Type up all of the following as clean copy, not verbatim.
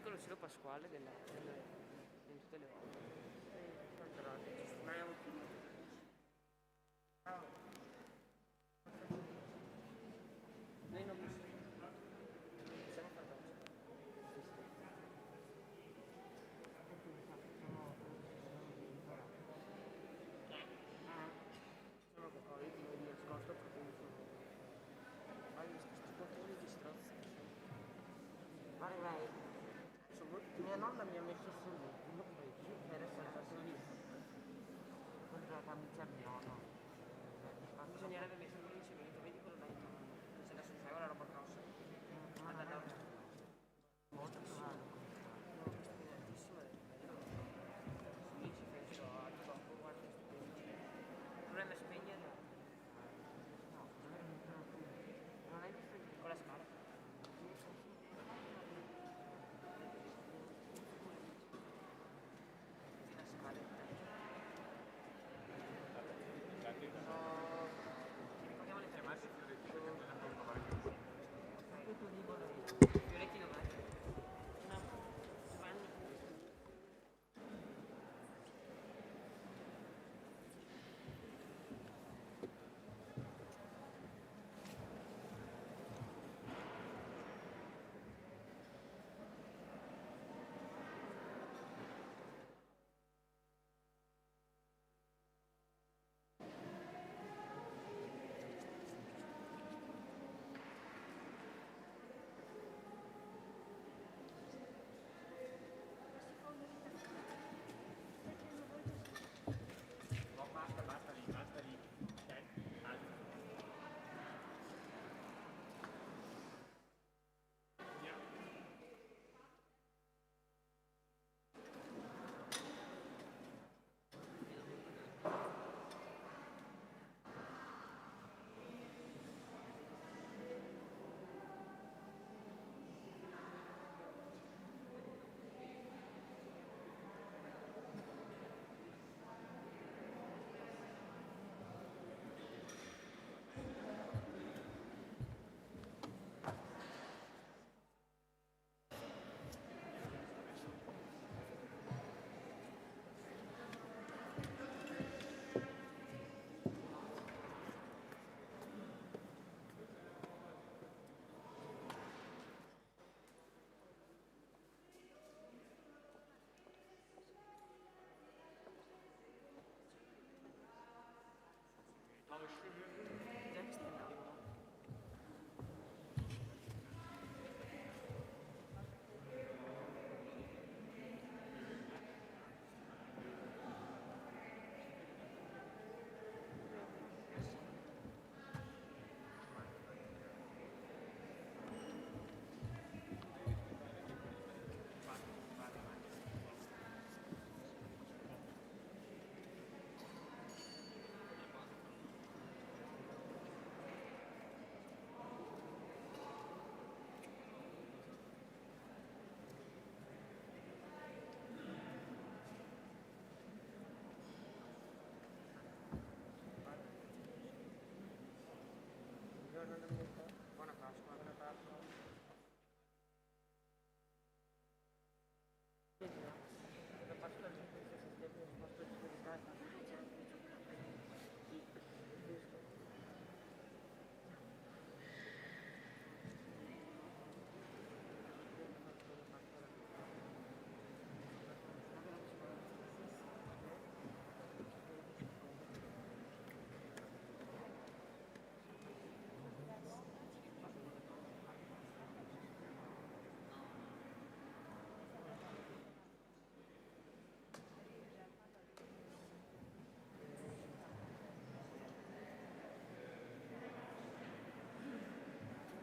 con lo stilo pasquale in tutte le volte. Ma è un noi non possiamo fare sono che poi mi ascolto perché mi sono questi portoni di strozzi. Guarda, vai. Mia nonna mi ha messo su e adesso è stato lì. Con la camicia bionda. Bisognerebbe mettere un ricevimento, vedi quello là in mano. Se adesso fai ora roba grossa. Guarda là. Molto più bello. No, questo è altissimo. Lì ci penso a dopo, guarda questo qui. Il problema è spegnerlo. No, non hai visto Con la scala. La scaletta. Ricordiamo le tre marce Fioretti 90. No, Giovanni. Basta lì. Già che stai andando. Buona Pasqua. Buona Pasqua. La Pasqua di questo sistema è posto di casa.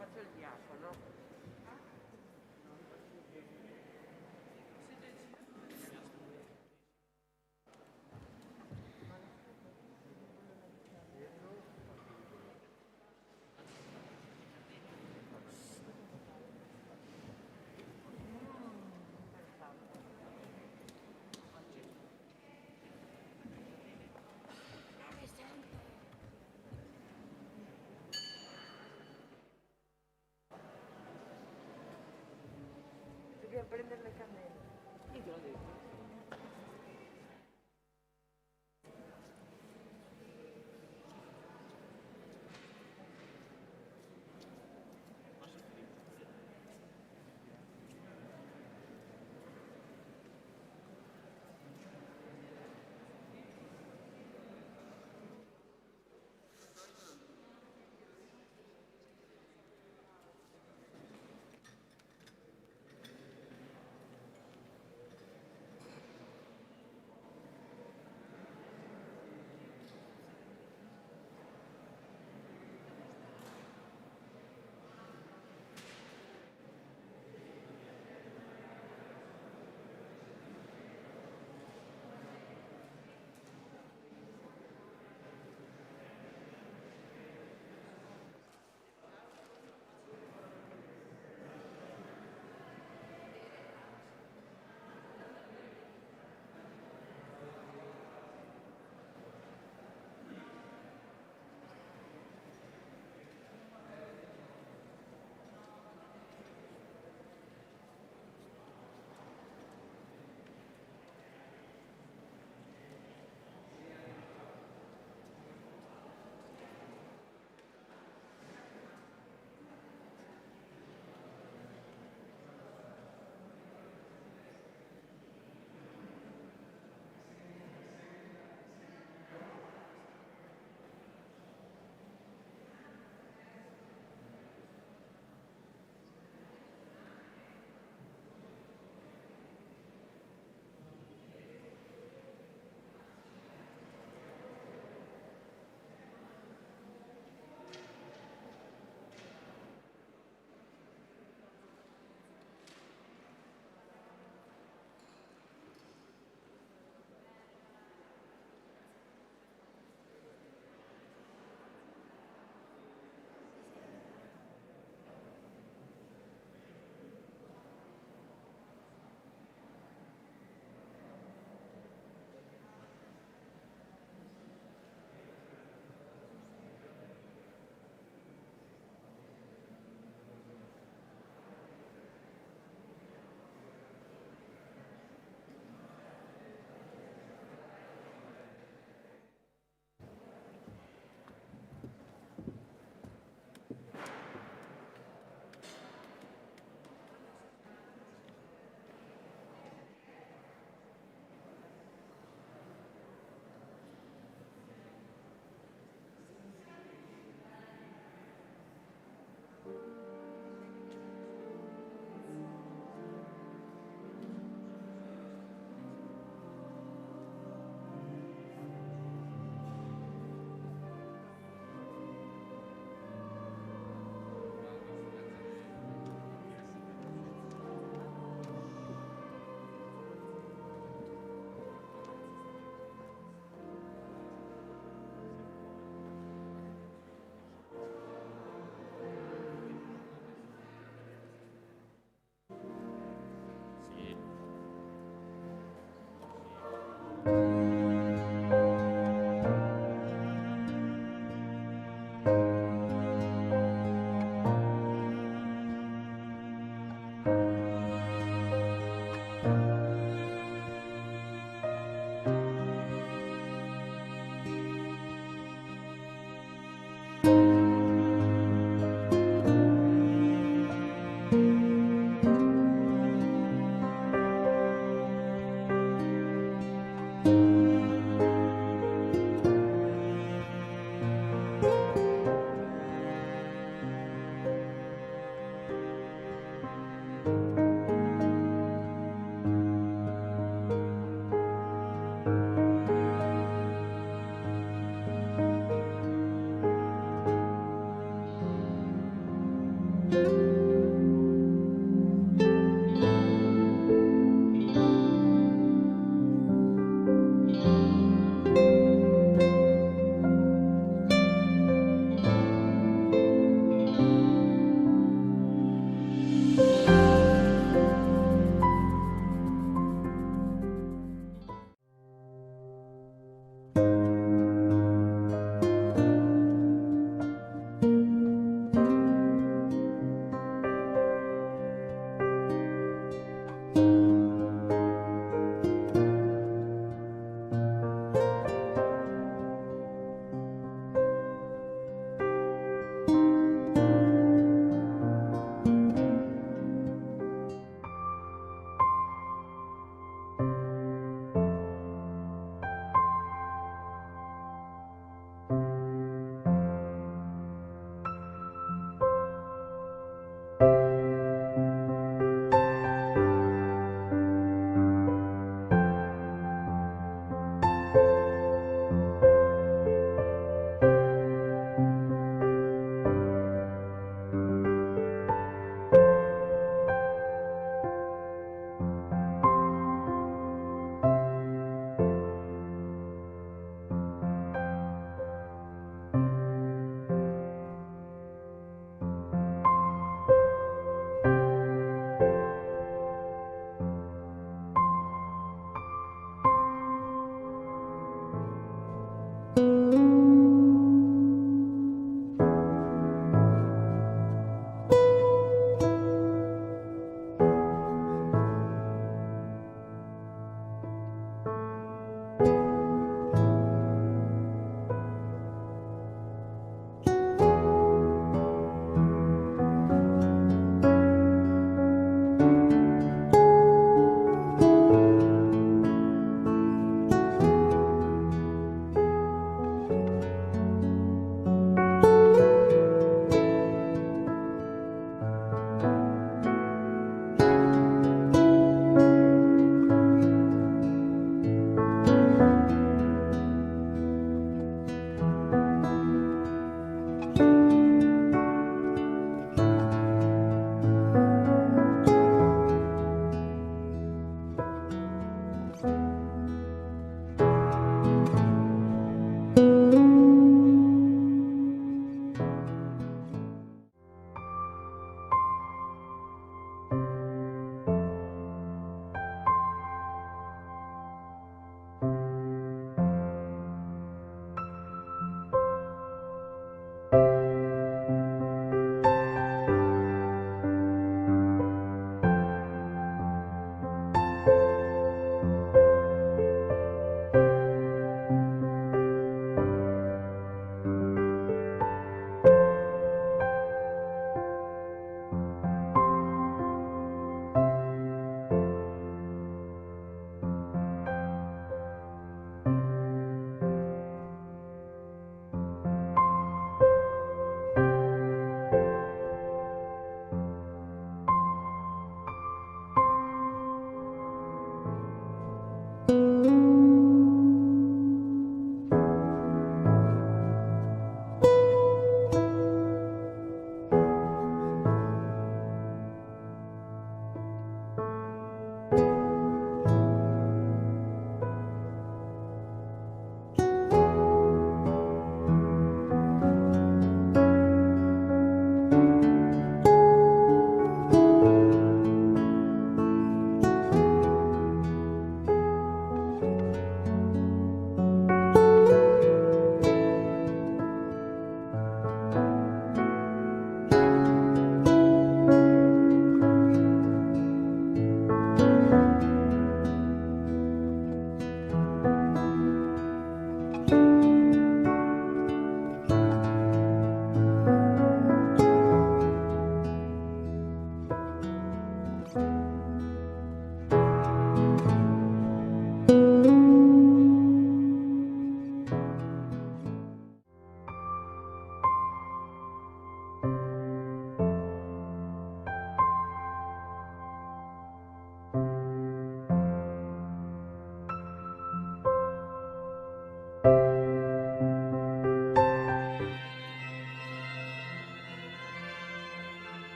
Faccio il diacono. Dobbiamo prendere le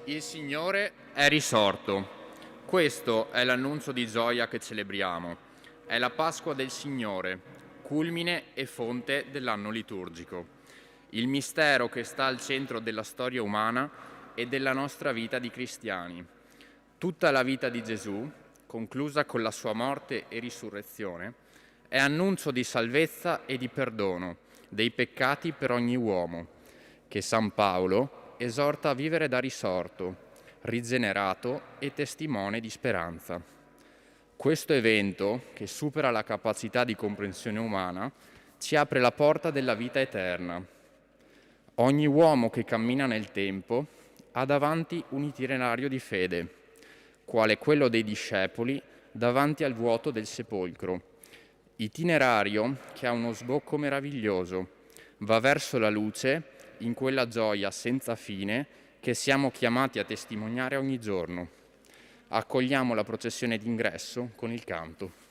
Il Signore è risorto. Questo è l'annuncio di gioia che celebriamo. È la Pasqua del Signore, culmine e fonte dell'anno liturgico. Il mistero che sta al centro della storia umana e della nostra vita di cristiani. Tutta la vita di Gesù, conclusa con la sua morte e risurrezione, è annuncio di salvezza e di perdono dei peccati per ogni uomo, che San Paolo esorta a vivere da risorto, rigenerato e testimone di speranza. Questo evento, che supera la capacità di comprensione umana, ci apre la porta della vita eterna. Ogni uomo che cammina nel tempo ha davanti un itinerario di fede, quale quello dei discepoli davanti al vuoto del sepolcro. Itinerario che ha uno sbocco meraviglioso, va verso la luce in quella gioia senza fine che siamo chiamati a testimoniare ogni giorno. Accogliamo la processione d'ingresso con il canto.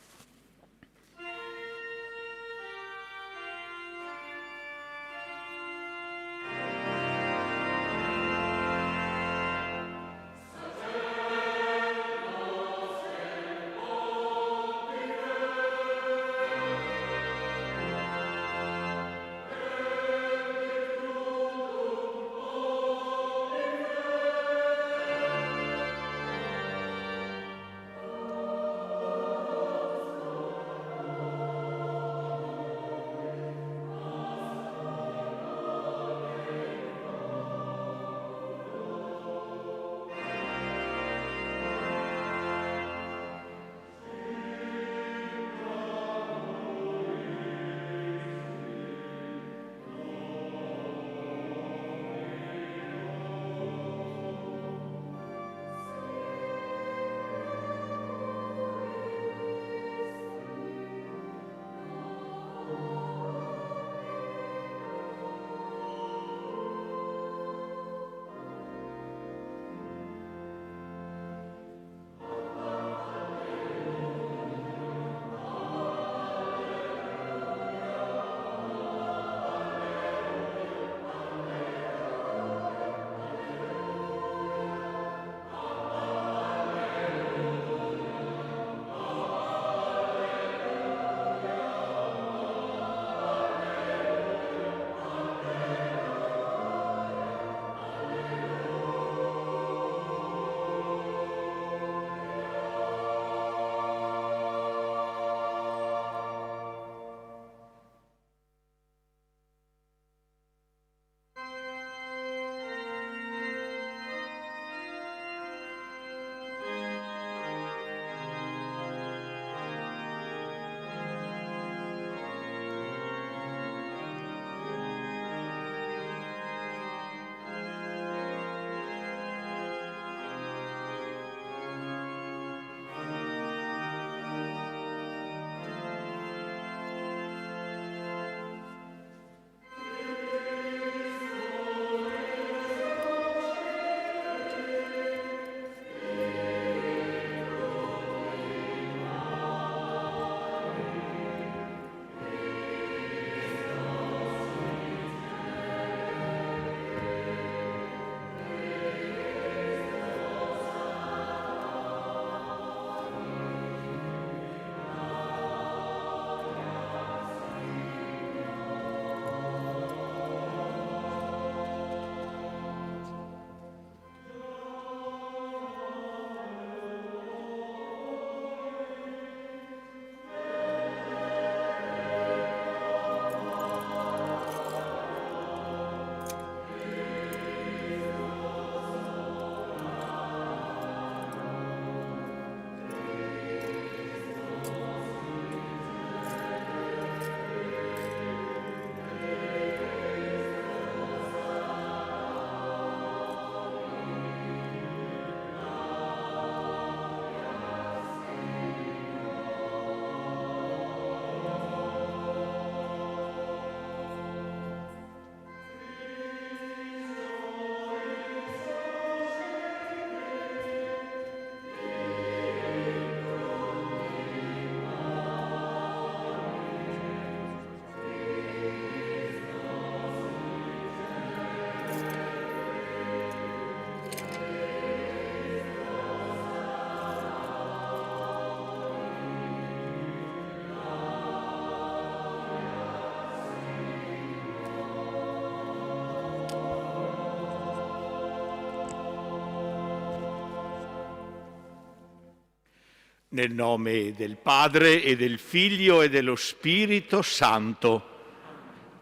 Nel nome del Padre e del Figlio e dello Spirito Santo,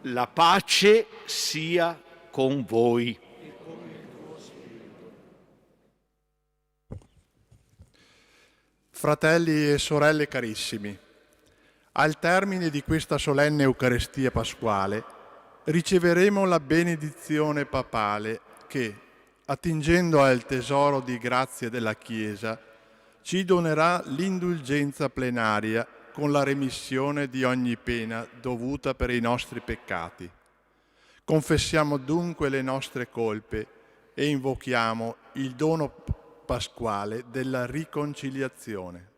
la pace sia con voi. Fratelli e sorelle carissimi, al termine di questa solenne Eucaristia pasquale riceveremo la benedizione papale che, attingendo al tesoro di grazie della Chiesa, ci donerà l'indulgenza plenaria con la remissione di ogni pena dovuta per i nostri peccati. Confessiamo dunque le nostre colpe e invochiamo il dono pasquale della riconciliazione.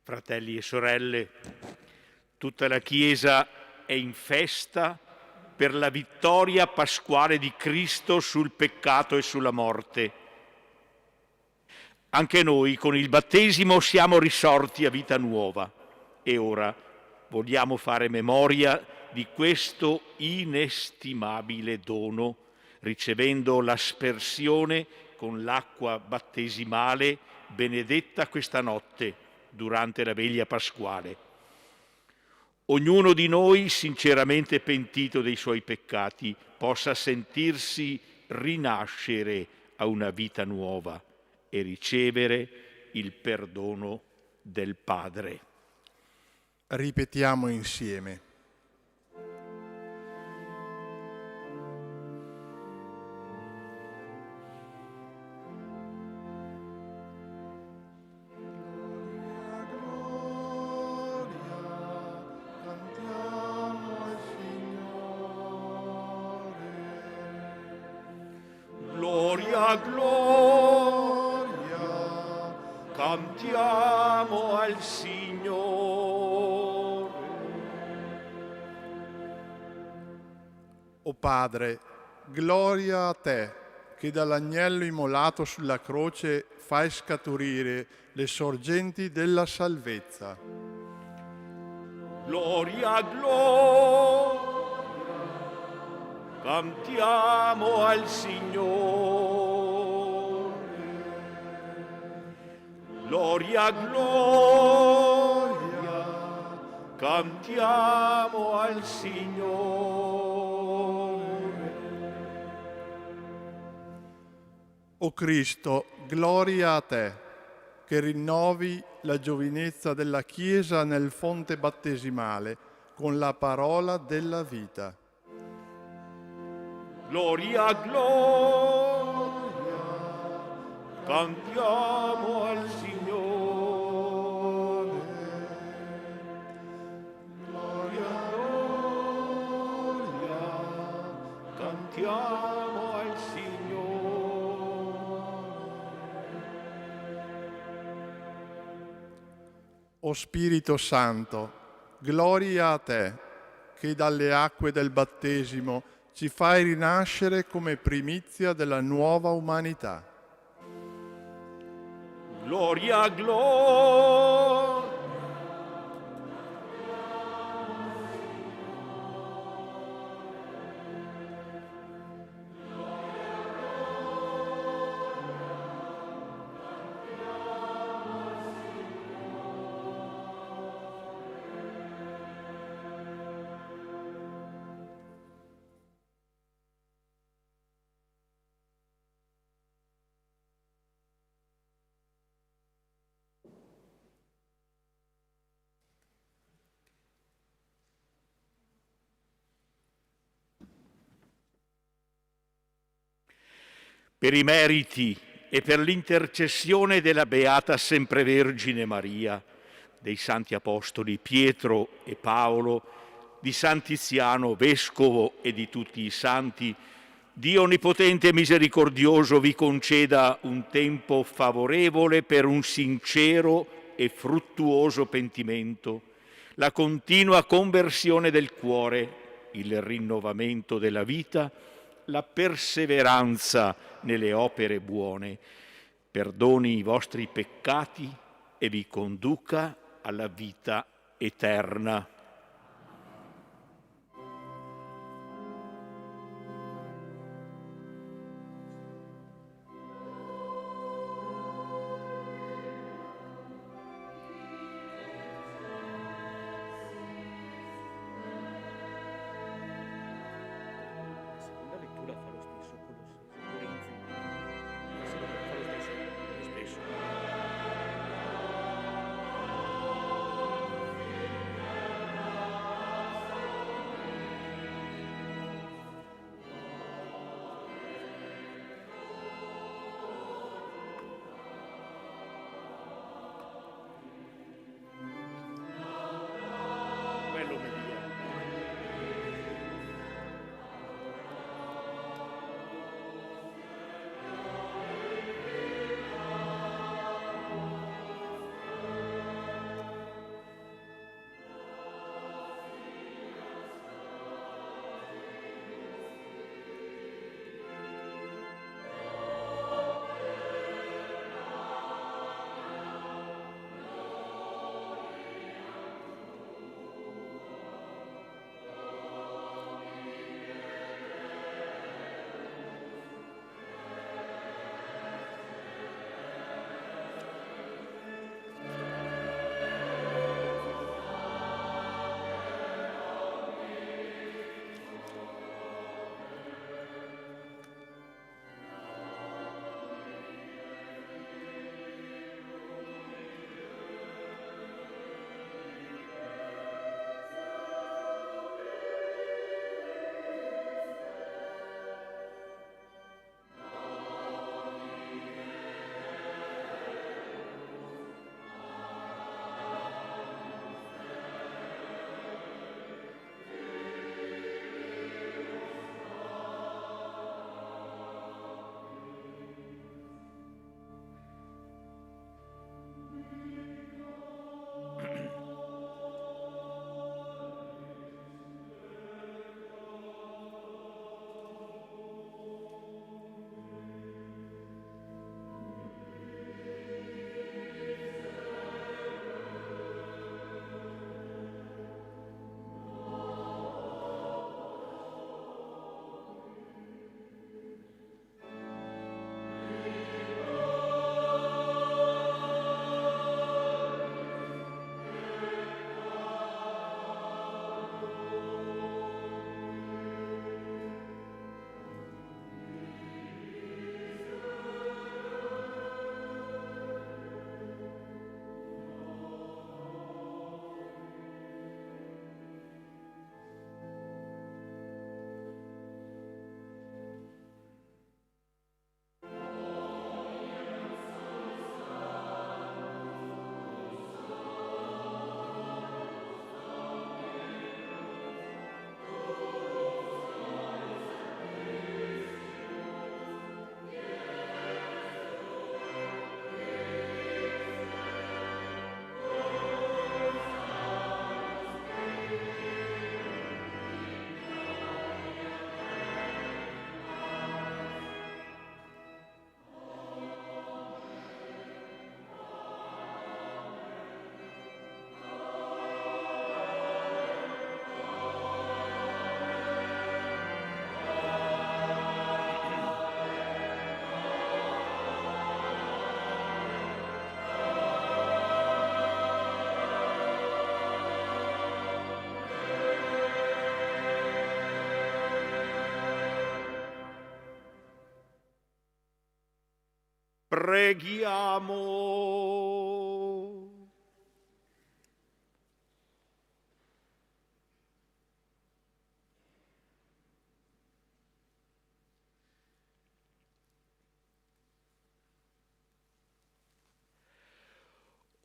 Fratelli e sorelle, tutta la Chiesa è in festa per la vittoria pasquale di Cristo sul peccato e sulla morte. Anche noi con il battesimo siamo risorti a vita nuova e ora vogliamo fare memoria di questo inestimabile dono, ricevendo l'aspersione con l'acqua battesimale benedetta questa notte durante la veglia pasquale. Ognuno di noi, sinceramente pentito dei suoi peccati, possa sentirsi rinascere a una vita nuova e ricevere il perdono del Padre. Ripetiamo insieme. Gloria, gloria, cantiamo al Signore. O Padre, gloria a te, che dall'agnello immolato sulla croce fai scaturire le sorgenti della salvezza. Gloria, gloria, cantiamo al Signore. Gloria, gloria, cantiamo al Signore. O Cristo, gloria a te, che rinnovi la giovinezza della Chiesa nel fonte battesimale con la parola della vita. Gloria, gloria, cantiamo al Signore. Gloria, gloria, cantiamo al Signore. O Spirito Santo, gloria a te, che dalle acque del battesimo ci fai rinascere come primizia della nuova umanità. Gloria, gloria. Per i meriti e per l'intercessione della Beata Semprevergine Maria, dei Santi Apostoli Pietro e Paolo, di San Tiziano, Vescovo e di tutti i Santi, Dio Onnipotente e Misericordioso vi conceda un tempo favorevole per un sincero e fruttuoso pentimento, la continua conversione del cuore, il rinnovamento della vita, la perseveranza nelle opere buone, perdoni i vostri peccati e vi conduca alla vita eterna. La seconda lettura fa lo stesso con Corinzi. La seconda fa lo stesso. Bello Media. Preghiamo.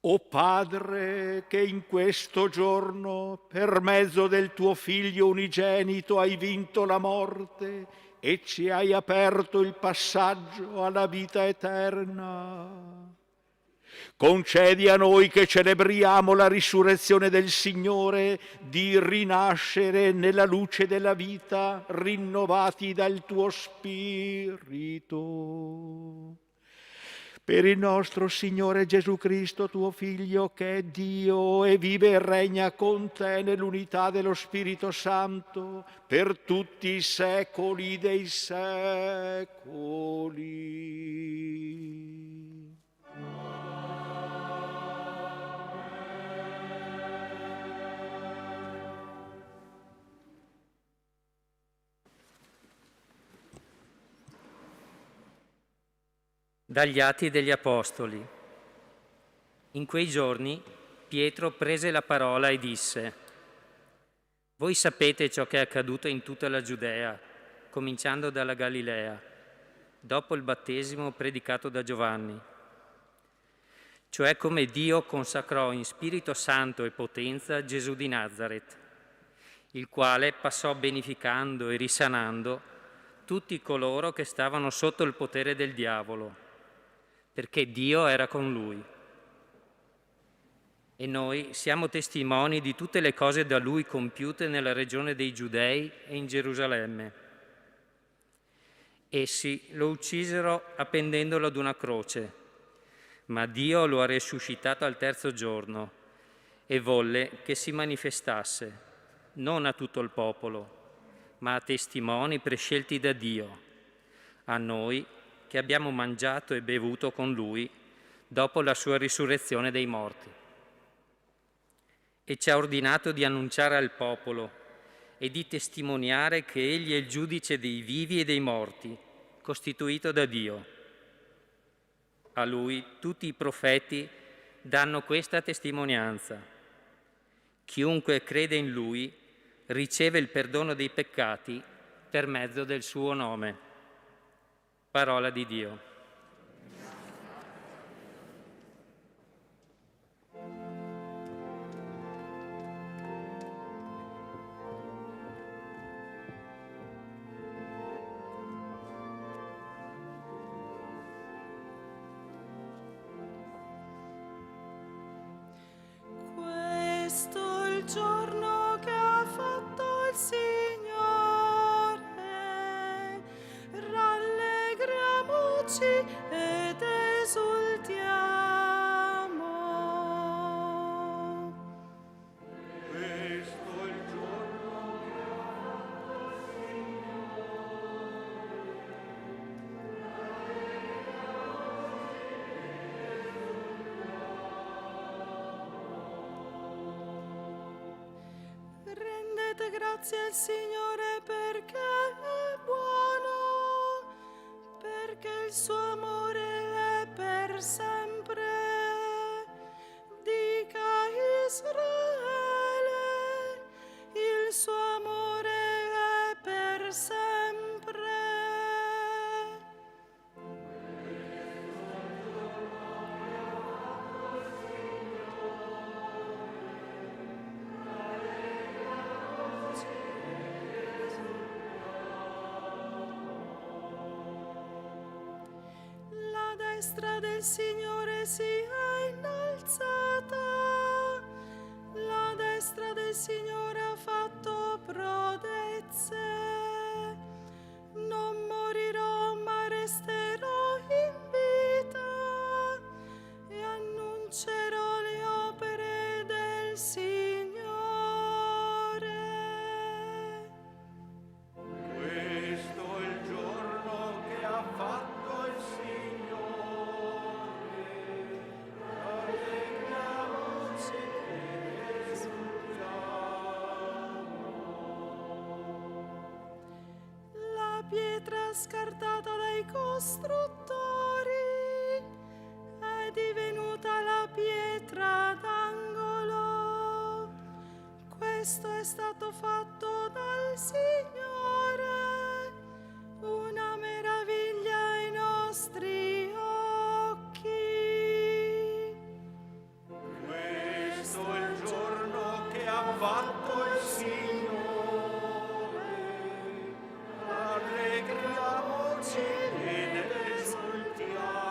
O Padre, che in questo giorno, per mezzo del tuo Figlio unigenito, hai vinto la morte e ci hai aperto il passaggio alla vita eterna, concedi a noi che celebriamo la risurrezione del Signore di rinascere nella luce della vita, rinnovati dal tuo Spirito. Per il nostro Signore Gesù Cristo, tuo Figlio, che è Dio e vive e regna con te nell'unità dello Spirito Santo, per tutti i secoli dei secoli. Dagli Atti degli Apostoli. In quei giorni Pietro prese la parola e disse: «Voi sapete ciò che è accaduto in tutta la Giudea, cominciando dalla Galilea, dopo il battesimo predicato da Giovanni. Cioè come Dio consacrò in Spirito Santo e potenza Gesù di Nazaret, il quale passò beneficando e risanando tutti coloro che stavano sotto il potere del diavolo, perché Dio era con lui. E noi siamo testimoni di tutte le cose da lui compiute nella regione dei Giudei e in Gerusalemme. Essi lo uccisero appendendolo ad una croce, ma Dio lo ha risuscitato al terzo giorno e volle che si manifestasse non a tutto il popolo, ma a testimoni prescelti da Dio, a noi che abbiamo mangiato e bevuto con lui dopo la sua risurrezione dai morti. E ci ha ordinato di annunciare al popolo e di testimoniare che egli è il giudice dei vivi e dei morti, costituito da Dio. A lui tutti i profeti danno questa testimonianza. Chiunque crede in lui riceve il perdono dei peccati per mezzo del suo nome. Parola di Dio. Questo è il giorno che ha fatto il Signore, rallegriamoci ed esultiamo. Questo è il giorno che ha fatto il Rendete grazie al Signore perché è buono, perché il suo amore è per sempre. Dica Israele, il suo amore è per sempre. La destra del Signore sia innalzata, la destra del Signore ha fatto prodezze. Non morirò ma resterò in vita e annuncerò le opere del Signore. Questo è il giorno che ha fatto il Signore, rallegriamoci ed esultiamo. La pietra scartata dai costruttori è divenuta la pietra d'angolo. Questo è stato fatto dal Signore, una meraviglia ai nostri occhi. Questo è il giorno che ha fatto il Signore, rallegriamoci ed esultiamo.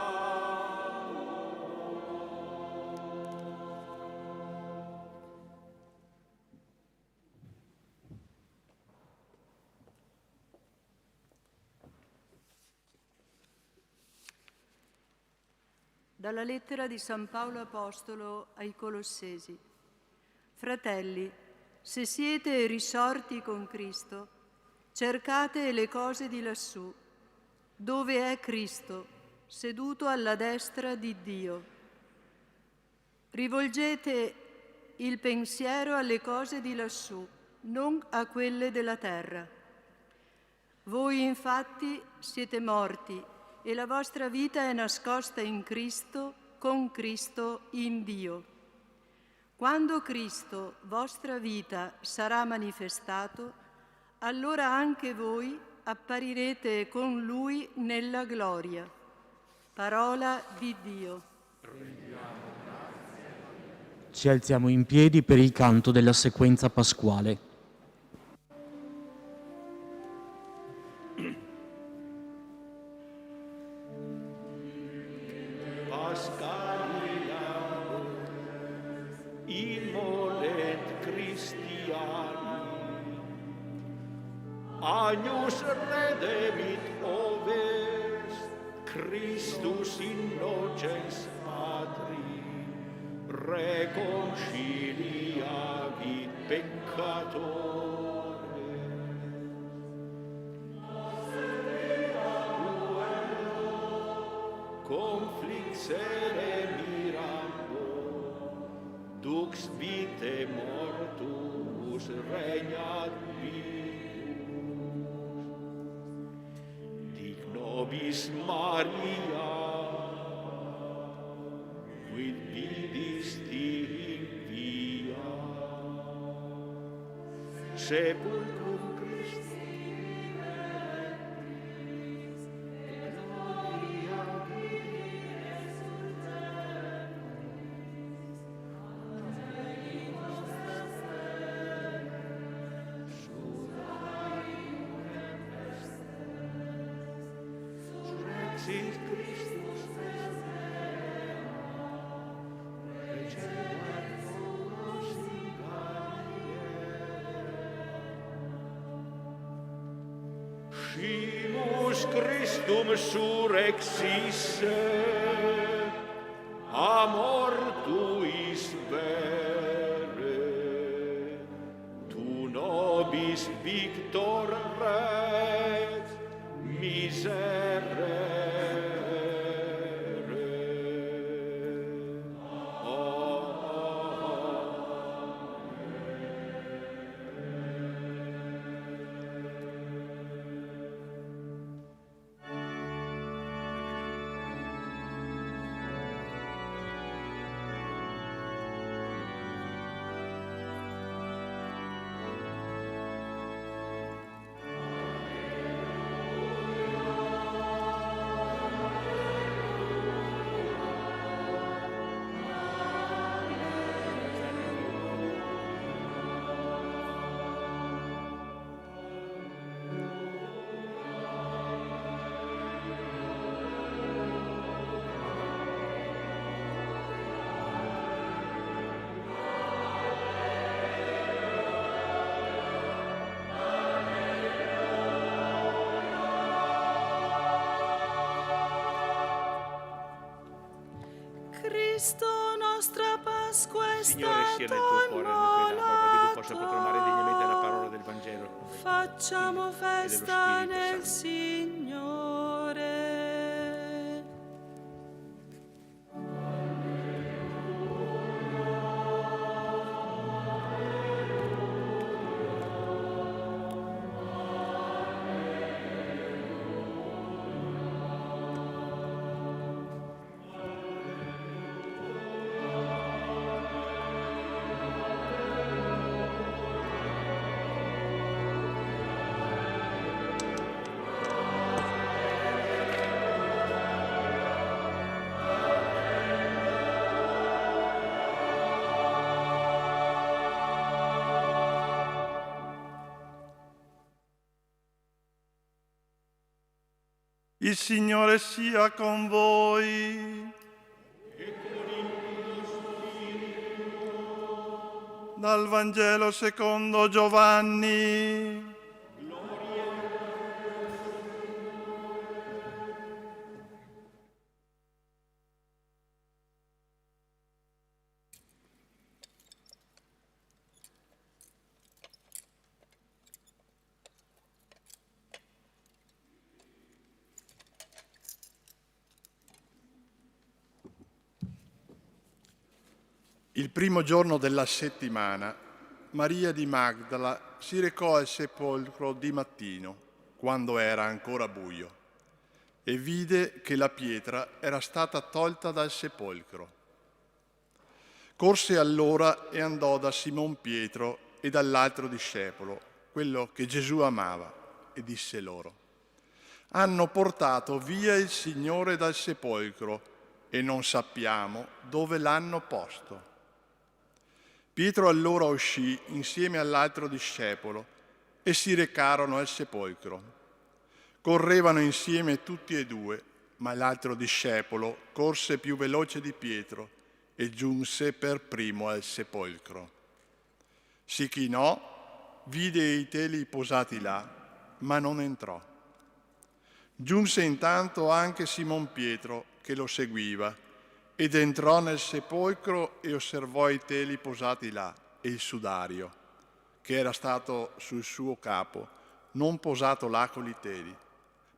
Dalla lettera di San Paolo Apostolo ai Colossesi. Fratelli, se siete risorti con Cristo, cercate le cose di lassù, dove è Cristo, seduto alla destra di Dio. Rivolgete il pensiero alle cose di lassù, non a quelle della terra. Voi infatti siete morti e la vostra vita è nascosta in Cristo, con Cristo in Dio. Quando Cristo, vostra vita, sarà manifestato, allora anche voi apparirete con Lui nella gloria. Parola di Dio. Ci alziamo in piedi per il canto della sequenza pasquale. Agnus redemit oves, Christus in nocens Patri, reconciliavit peccatores. Conflixere mirando, dux vitae mortus regnat vivus. Nobis Maria, quid vidisti in via, sepulcrum Christi, Scimus Christum surrexisse, a mortuis vere, tu nobis victor rex miserere. Cristo nostra Pasqua è Signore sia nel stato tuo cuore e nel tuo animo, perché tu possa proclamare degnamente la parola del immolato. Vangelo. Facciamo festa Spirito nel Santo. Signore. Il Signore sia con voi. Dal Vangelo secondo Giovanni. Il primo giorno della settimana, Maria di Magdala si recò al sepolcro di mattino, quando era ancora buio, e vide che la pietra era stata tolta dal sepolcro. Corse allora e andò da Simon Pietro e dall'altro discepolo, quello che Gesù amava, e disse loro: «Hanno portato via il Signore dal sepolcro e non sappiamo dove l'hanno posto». Pietro allora uscì insieme all'altro discepolo e si recarono al sepolcro. Correvano insieme tutti e due, ma l'altro discepolo corse più veloce di Pietro e giunse per primo al sepolcro. Si chinò, vide i teli posati là, ma non entrò. Giunse intanto anche Simon Pietro, che lo seguiva, ed entrò nel sepolcro e osservò i teli posati là e il sudario, che era stato sul suo capo, non posato là con i teli,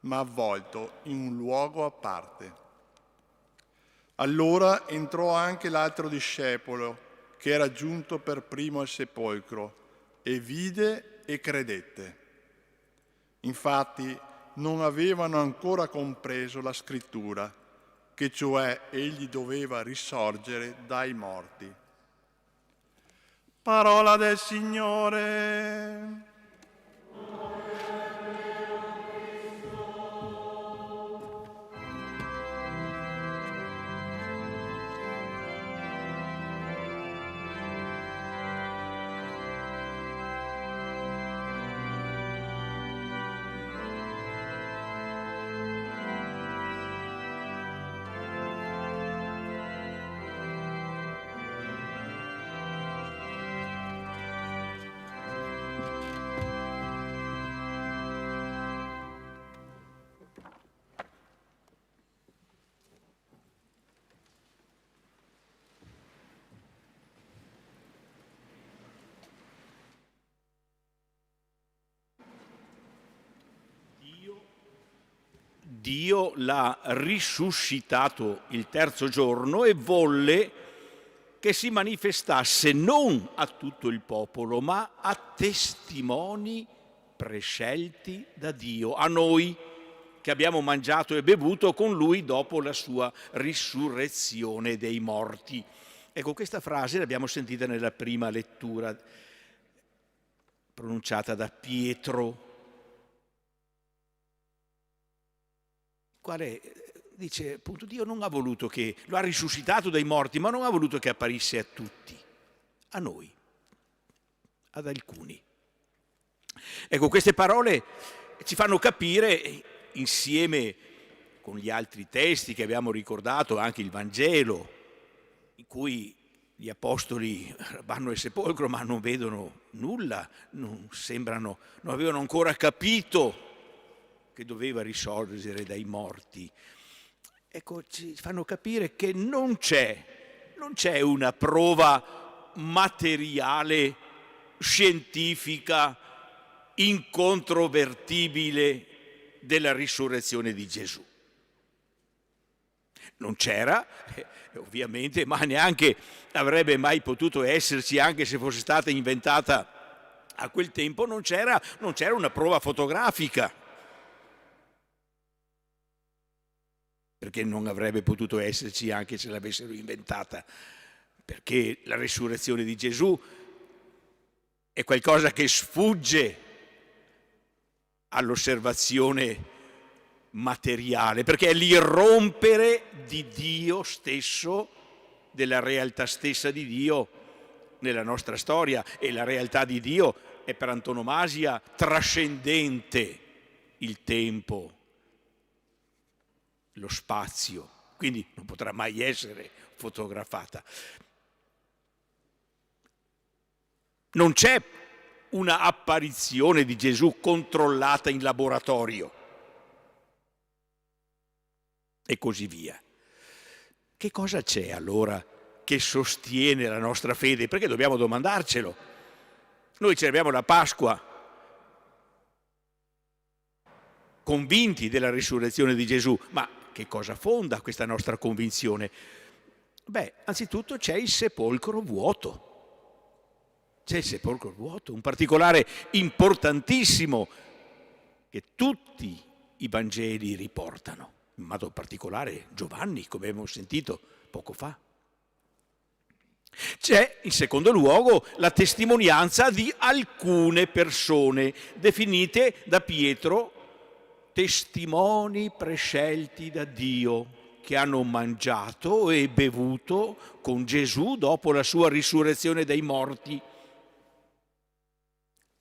ma avvolto in un luogo a parte. Allora entrò anche l'altro discepolo, che era giunto per primo al sepolcro, e vide e credette. Infatti non avevano ancora compreso la scrittura, che cioè egli doveva risorgere dai morti. Parola del Signore. Dio l'ha risuscitato il terzo giorno e volle che si manifestasse non a tutto il popolo, ma a testimoni prescelti da Dio, a noi che abbiamo mangiato e bevuto con Lui dopo la sua risurrezione dei morti. Ecco, questa frase l'abbiamo sentita nella prima lettura pronunciata da Pietro, quale dice appunto Dio non ha voluto che, lo ha risuscitato dai morti, ma non ha voluto che apparisse a tutti, a noi, ad alcuni. Ecco, queste parole ci fanno capire, insieme con gli altri testi che abbiamo ricordato, anche il Vangelo, in cui gli apostoli vanno al sepolcro ma non vedono nulla, non avevano ancora capito che doveva risorgere dai morti. Ecco, ci fanno capire che non c'è una prova materiale, scientifica, incontrovertibile della risurrezione di Gesù. Non c'era, ovviamente, ma neanche avrebbe mai potuto esserci, anche se fosse stata inventata a quel tempo, non c'era una prova fotografica, perché non avrebbe potuto esserci anche se l'avessero inventata, perché la risurrezione di Gesù è qualcosa che sfugge all'osservazione materiale, perché è l'irrompere di Dio stesso, della realtà stessa di Dio nella nostra storia, e la realtà di Dio è per antonomasia trascendente il tempo, lo spazio, quindi non potrà mai essere fotografata. Non c'è una apparizione di Gesù controllata in laboratorio e così via. Che cosa c'è allora che sostiene la nostra fede? Perché dobbiamo domandarcelo. Noi celebriamo la Pasqua convinti della risurrezione di Gesù, ma che cosa fonda questa nostra convinzione? Anzitutto c'è il sepolcro vuoto. C'è il sepolcro vuoto, un particolare importantissimo che tutti i Vangeli riportano, in modo particolare Giovanni, come abbiamo sentito poco fa. C'è, in secondo luogo, la testimonianza di alcune persone, definite da Pietro testimoni prescelti da Dio, che hanno mangiato e bevuto con Gesù dopo la sua risurrezione dai morti.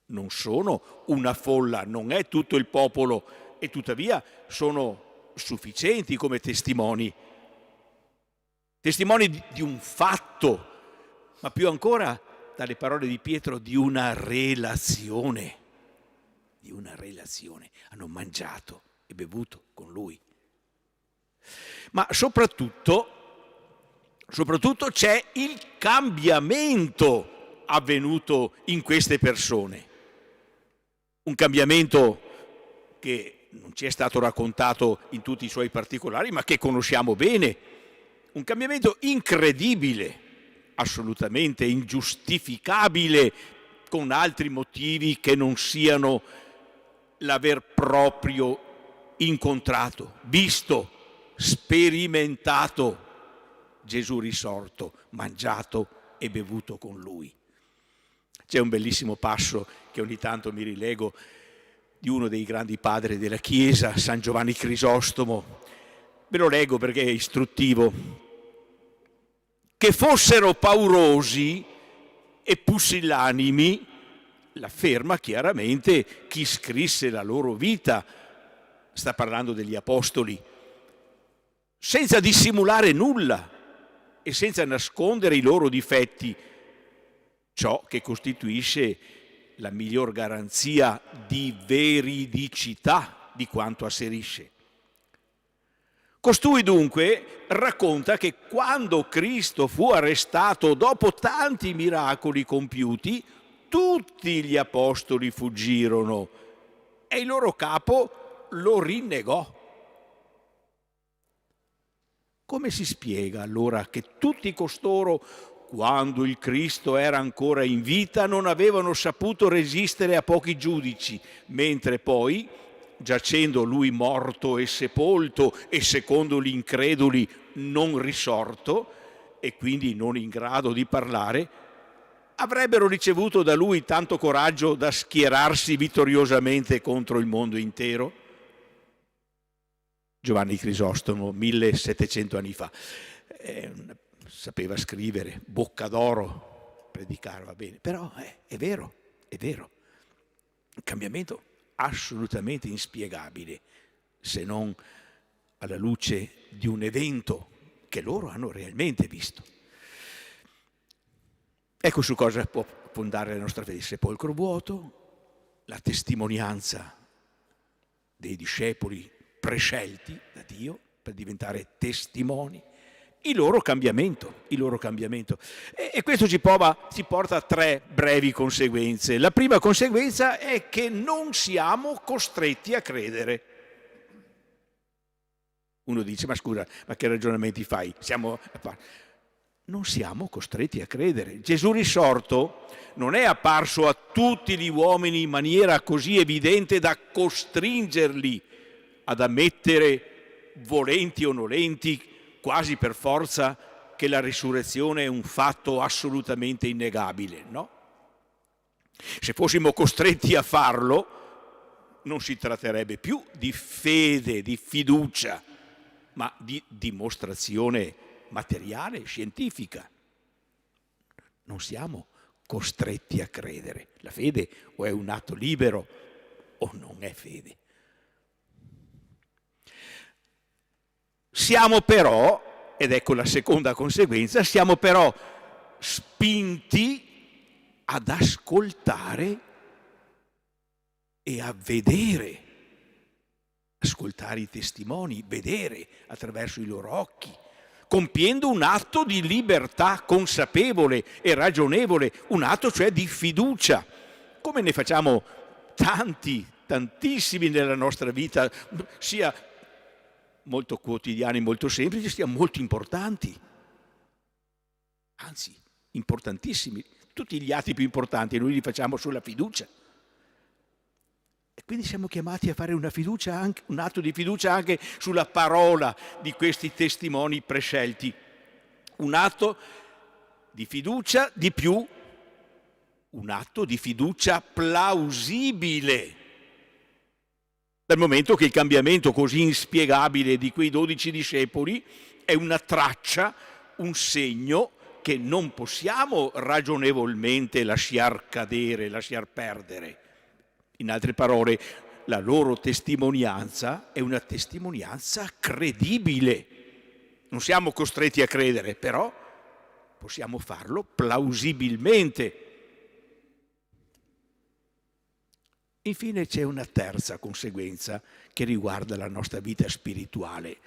Non sono una folla, non è tutto il popolo, e tuttavia sono sufficienti come testimoni. Testimoni di un fatto, ma più ancora, dalle parole di Pietro, di una relazione. Di una relazione. Hanno mangiato e bevuto con lui. Ma soprattutto c'è il cambiamento avvenuto in queste persone. Un cambiamento che non ci è stato raccontato in tutti i suoi particolari, ma che conosciamo bene. Un cambiamento incredibile, assolutamente ingiustificabile, con altri motivi che non siano l'aver proprio incontrato, visto, sperimentato Gesù risorto, mangiato e bevuto con lui. C'è un bellissimo passo che ogni tanto mi rilego di uno dei grandi padri della Chiesa, San Giovanni Crisostomo. Ve lo leggo perché è istruttivo. Che fossero paurosi e pusillanimi, l'afferma chiaramente chi scrisse la loro vita, sta parlando degli apostoli, senza dissimulare nulla e senza nascondere i loro difetti, ciò che costituisce la miglior garanzia di veridicità di quanto asserisce. Costui dunque racconta che quando Cristo fu arrestato dopo tanti miracoli compiuti, tutti gli apostoli fuggirono e il loro capo lo rinnegò. Come si spiega allora che tutti costoro, quando il Cristo era ancora in vita, non avevano saputo resistere a pochi giudici, mentre poi, giacendo lui morto e sepolto e secondo gli increduli non risorto e quindi non in grado di parlare, avrebbero ricevuto da lui tanto coraggio da schierarsi vittoriosamente contro il mondo intero? Giovanni Crisostomo, 1700 anni fa, sapeva scrivere, bocca d'oro, predicare, va bene, però è vero, un cambiamento assolutamente inspiegabile, se non alla luce di un evento che loro hanno realmente visto. Ecco su cosa può fondare la nostra fede: il sepolcro vuoto, la testimonianza dei discepoli prescelti da Dio per diventare testimoni, il loro cambiamento. E questo ci porta a 3 brevi conseguenze. La prima conseguenza è che non siamo costretti a credere. Uno dice, ma scusa, ma che ragionamenti fai? Non siamo costretti a credere. Gesù risorto non è apparso a tutti gli uomini in maniera così evidente da costringerli ad ammettere, volenti o nolenti, quasi per forza, che la risurrezione è un fatto assolutamente innegabile, no? Se fossimo costretti a farlo, non si tratterebbe più di fede, di fiducia, ma di dimostrazione materiale, scientifica. Non siamo costretti a credere. La fede o è un atto libero o non è fede. Siamo però, ed ecco la seconda conseguenza, siamo però spinti ad ascoltare e a vedere, ascoltare i testimoni, vedere attraverso i loro occhi, compiendo un atto di libertà consapevole e ragionevole, un atto cioè di fiducia, come ne facciamo tantissimi nella nostra vita, sia molto quotidiani, molto semplici, sia molto importanti. anzi importantissimi. Tutti gli atti più importanti noi li facciamo sulla fiducia. E quindi siamo chiamati a fare un atto di fiducia anche sulla parola di questi testimoni prescelti. Un atto di fiducia di più, un atto di fiducia plausibile. Dal momento che il cambiamento così inspiegabile di quei 12 discepoli è una traccia, un segno che non possiamo ragionevolmente lasciar cadere, lasciar perdere. In altre parole, la loro testimonianza è una testimonianza credibile. Non siamo costretti a credere, però possiamo farlo plausibilmente. Infine c'è una terza conseguenza che riguarda la nostra vita spirituale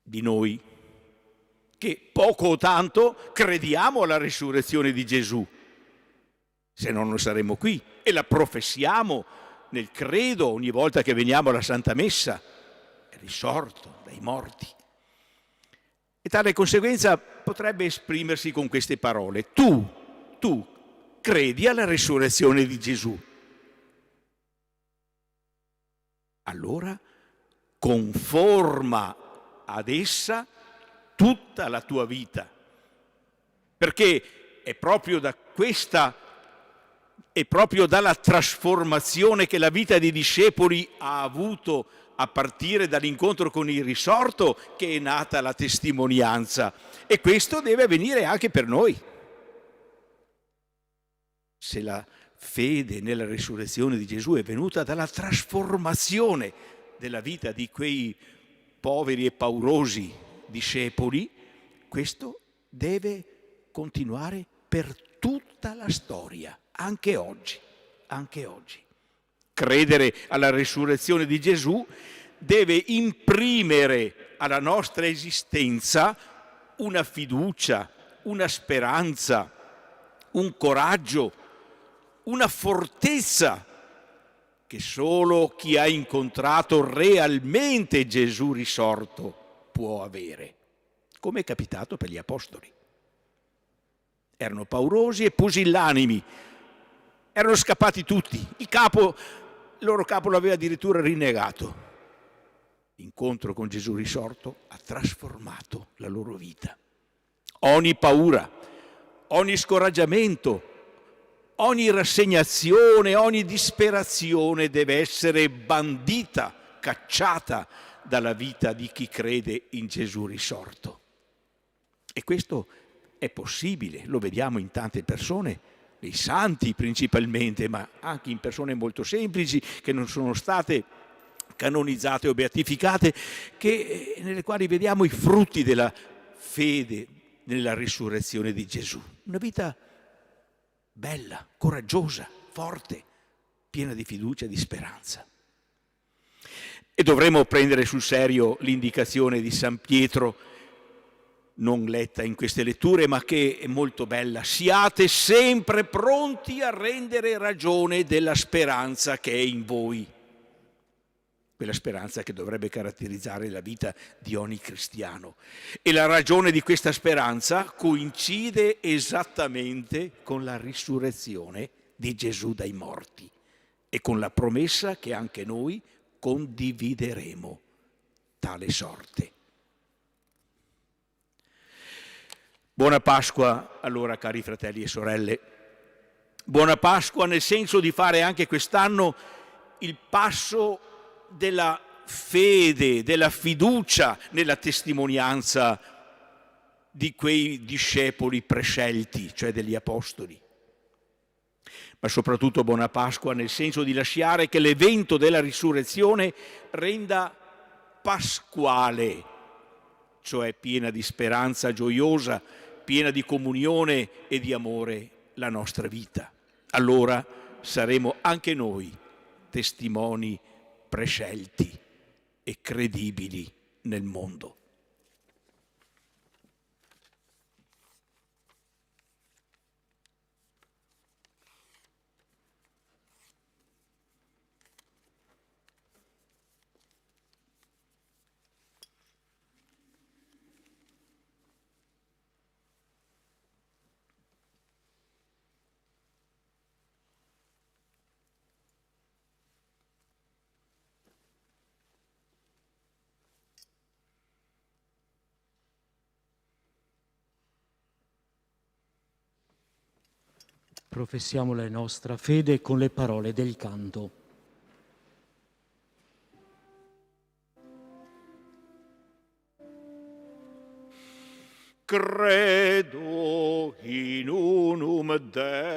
di noi, che poco o tanto crediamo alla risurrezione di Gesù, se no non saremmo qui, e la professiamo nel credo ogni volta che veniamo alla Santa Messa, è risorto dai morti. E tale conseguenza potrebbe esprimersi con queste parole: tu credi alla risurrezione di Gesù. Allora conforma ad essa tutta la tua vita, perché è proprio dalla trasformazione che la vita dei discepoli ha avuto a partire dall'incontro con il risorto che è nata la testimonianza, e questo deve avvenire anche per noi. Se la fede nella risurrezione di Gesù è venuta dalla trasformazione della vita di quei poveri e paurosi discepoli, questo deve continuare per tutta la storia, anche oggi. Credere alla risurrezione di Gesù deve imprimere alla nostra esistenza una fiducia, una speranza, un coraggio, una fortezza che solo chi ha incontrato realmente Gesù risorto può avere, come è capitato per gli apostoli. Erano paurosi e pusillanimi, erano scappati tutti, il loro capo l'aveva addirittura rinnegato. L'incontro con Gesù risorto ha trasformato la loro vita. Ogni paura, ogni scoraggiamento, ogni rassegnazione, ogni disperazione deve essere bandita, cacciata dalla vita di chi crede in Gesù risorto. E questo è possibile, lo vediamo in tante persone, nei santi principalmente, ma anche in persone molto semplici che non sono state canonizzate o beatificate, nelle quali vediamo i frutti della fede nella risurrezione di Gesù. Una vita bella, coraggiosa, forte, piena di fiducia e di speranza. E dovremmo prendere sul serio l'indicazione di San Pietro, non letta in queste letture, ma che è molto bella: siate sempre pronti a rendere ragione della speranza che è in voi. Quella speranza che dovrebbe caratterizzare la vita di ogni cristiano. E la ragione di questa speranza coincide esattamente con la risurrezione di Gesù dai morti e con la promessa che anche noi condivideremo tale sorte. Buona Pasqua allora, cari fratelli e sorelle. Buona Pasqua nel senso di fare anche quest'anno il passo della fede, della fiducia nella testimonianza di quei discepoli prescelti, cioè degli apostoli. Ma soprattutto buona Pasqua nel senso di lasciare che l'evento della risurrezione renda pasquale, cioè piena di speranza gioiosa, piena di comunione e di amore la nostra vita. Allora saremo anche noi testimoni prescelti e credibili nel mondo. Professiamo la nostra fede con le parole del canto. Credo in unum Deum.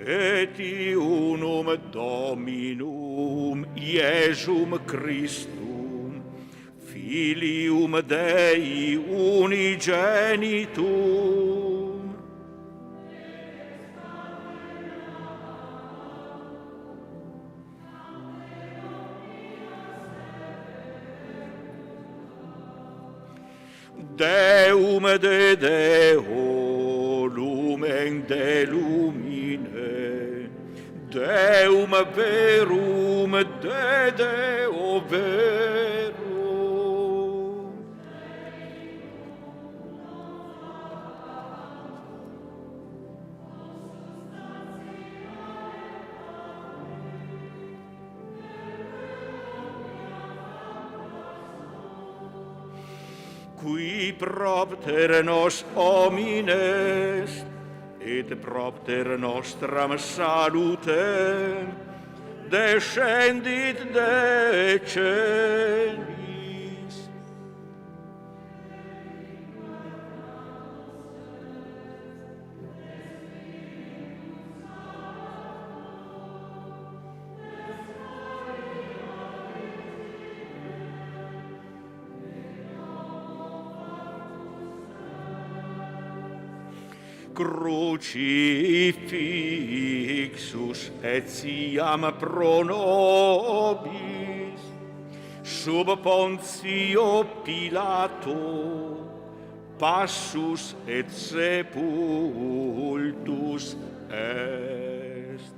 Et unum Dominum Iesum Christum, Filium Dei unigenitum, Deum de Deo, lumen de lumine, Deum verum de Deo verum. Qui propter nos homines, et propter nostram salutem, descendit de celis. Crucifixus etiam pro nobis sub Pontio Pilato, passus et sepultus est.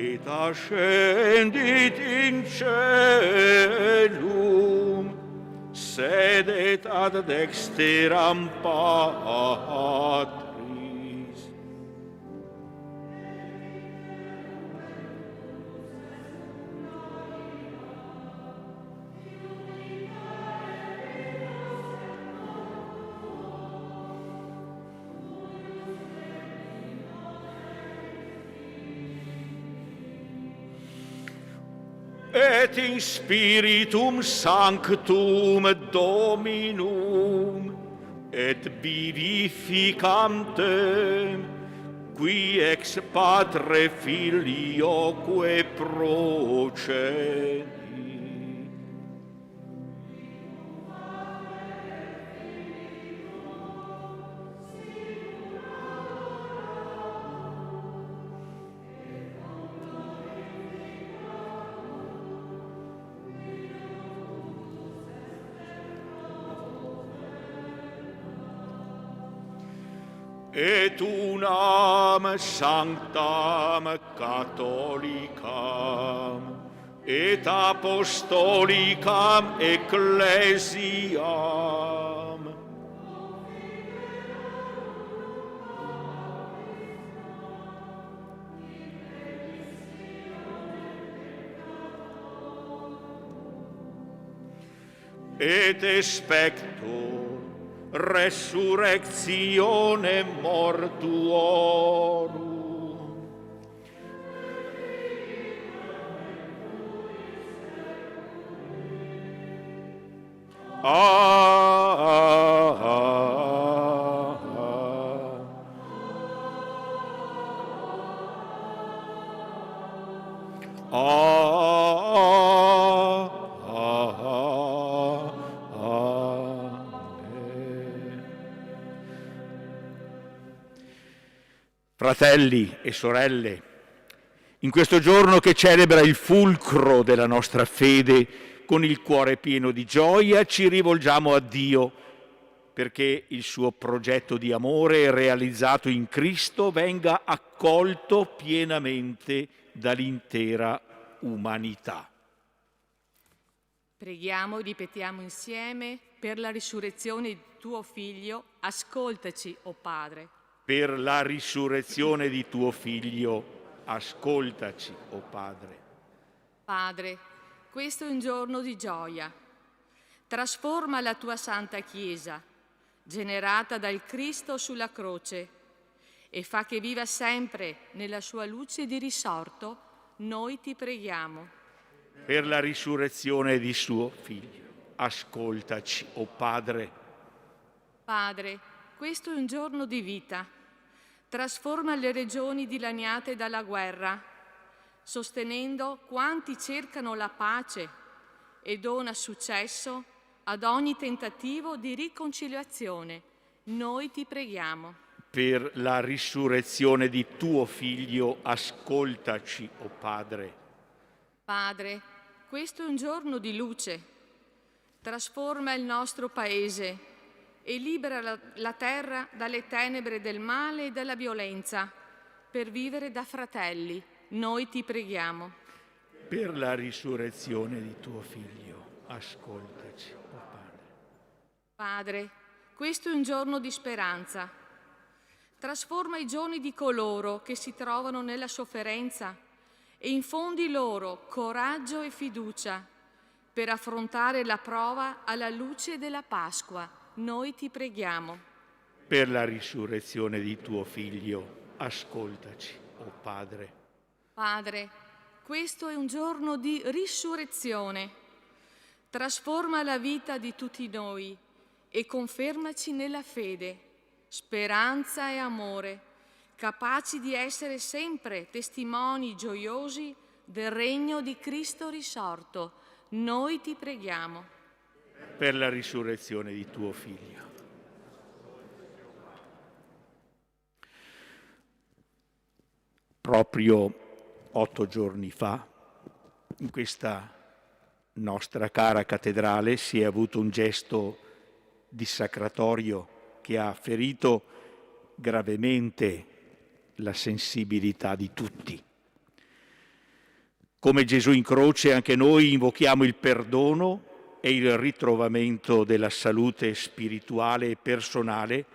Et ascendit in caelum, sedet ad dexteram Patris. Et in Spiritum Sanctum Dominum, et vivificantem, qui ex Patre Filioque procedi. Et unam sanctam catholicam et apostolicam ecclesiam et expecto resurrectione mortuorum. Fratelli e sorelle, in questo giorno che celebra il fulcro della nostra fede, con il cuore pieno di gioia ci rivolgiamo a Dio perché il suo progetto di amore realizzato in Cristo venga accolto pienamente dall'intera umanità. Preghiamo e ripetiamo insieme per la risurrezione di tuo Figlio, ascoltaci, o Padre. Per la risurrezione di tuo Figlio, ascoltaci, o Padre. Padre, questo è un giorno di gioia. Trasforma la tua Santa Chiesa, generata dal Cristo sulla croce, e fa che viva sempre nella sua luce di risorto, noi ti preghiamo. Per la risurrezione di suo Figlio, ascoltaci, o Padre. Padre, questo è un giorno di vita. Trasforma le regioni dilaniate dalla guerra, sostenendo quanti cercano la pace e dona successo ad ogni tentativo di riconciliazione. Noi ti preghiamo. Per la risurrezione di tuo Figlio, ascoltaci, o Padre. Padre, questo è un giorno di luce. Trasforma il nostro Paese e libera la terra dalle tenebre del male e della violenza, per vivere da fratelli. Noi ti preghiamo. Per la risurrezione di tuo Figlio, ascoltaci, o Padre. Padre, questo è un giorno di speranza. Trasforma i giorni di coloro che si trovano nella sofferenza e infondi loro coraggio e fiducia per affrontare la prova alla luce della Pasqua. Noi ti preghiamo. Per la risurrezione di tuo Figlio, ascoltaci, o Padre. Padre, questo è un giorno di risurrezione. Trasforma la vita di tutti noi e confermaci nella fede, speranza e amore, capaci di essere sempre testimoni gioiosi del regno di Cristo risorto. Noi ti preghiamo. Per la risurrezione di tuo Figlio. Proprio 8 giorni fa, in questa nostra cara cattedrale, si è avuto un gesto dissacratorio che ha ferito gravemente la sensibilità di tutti. Come Gesù in croce, anche noi invochiamo il perdono e il ritrovamento della salute spirituale e personale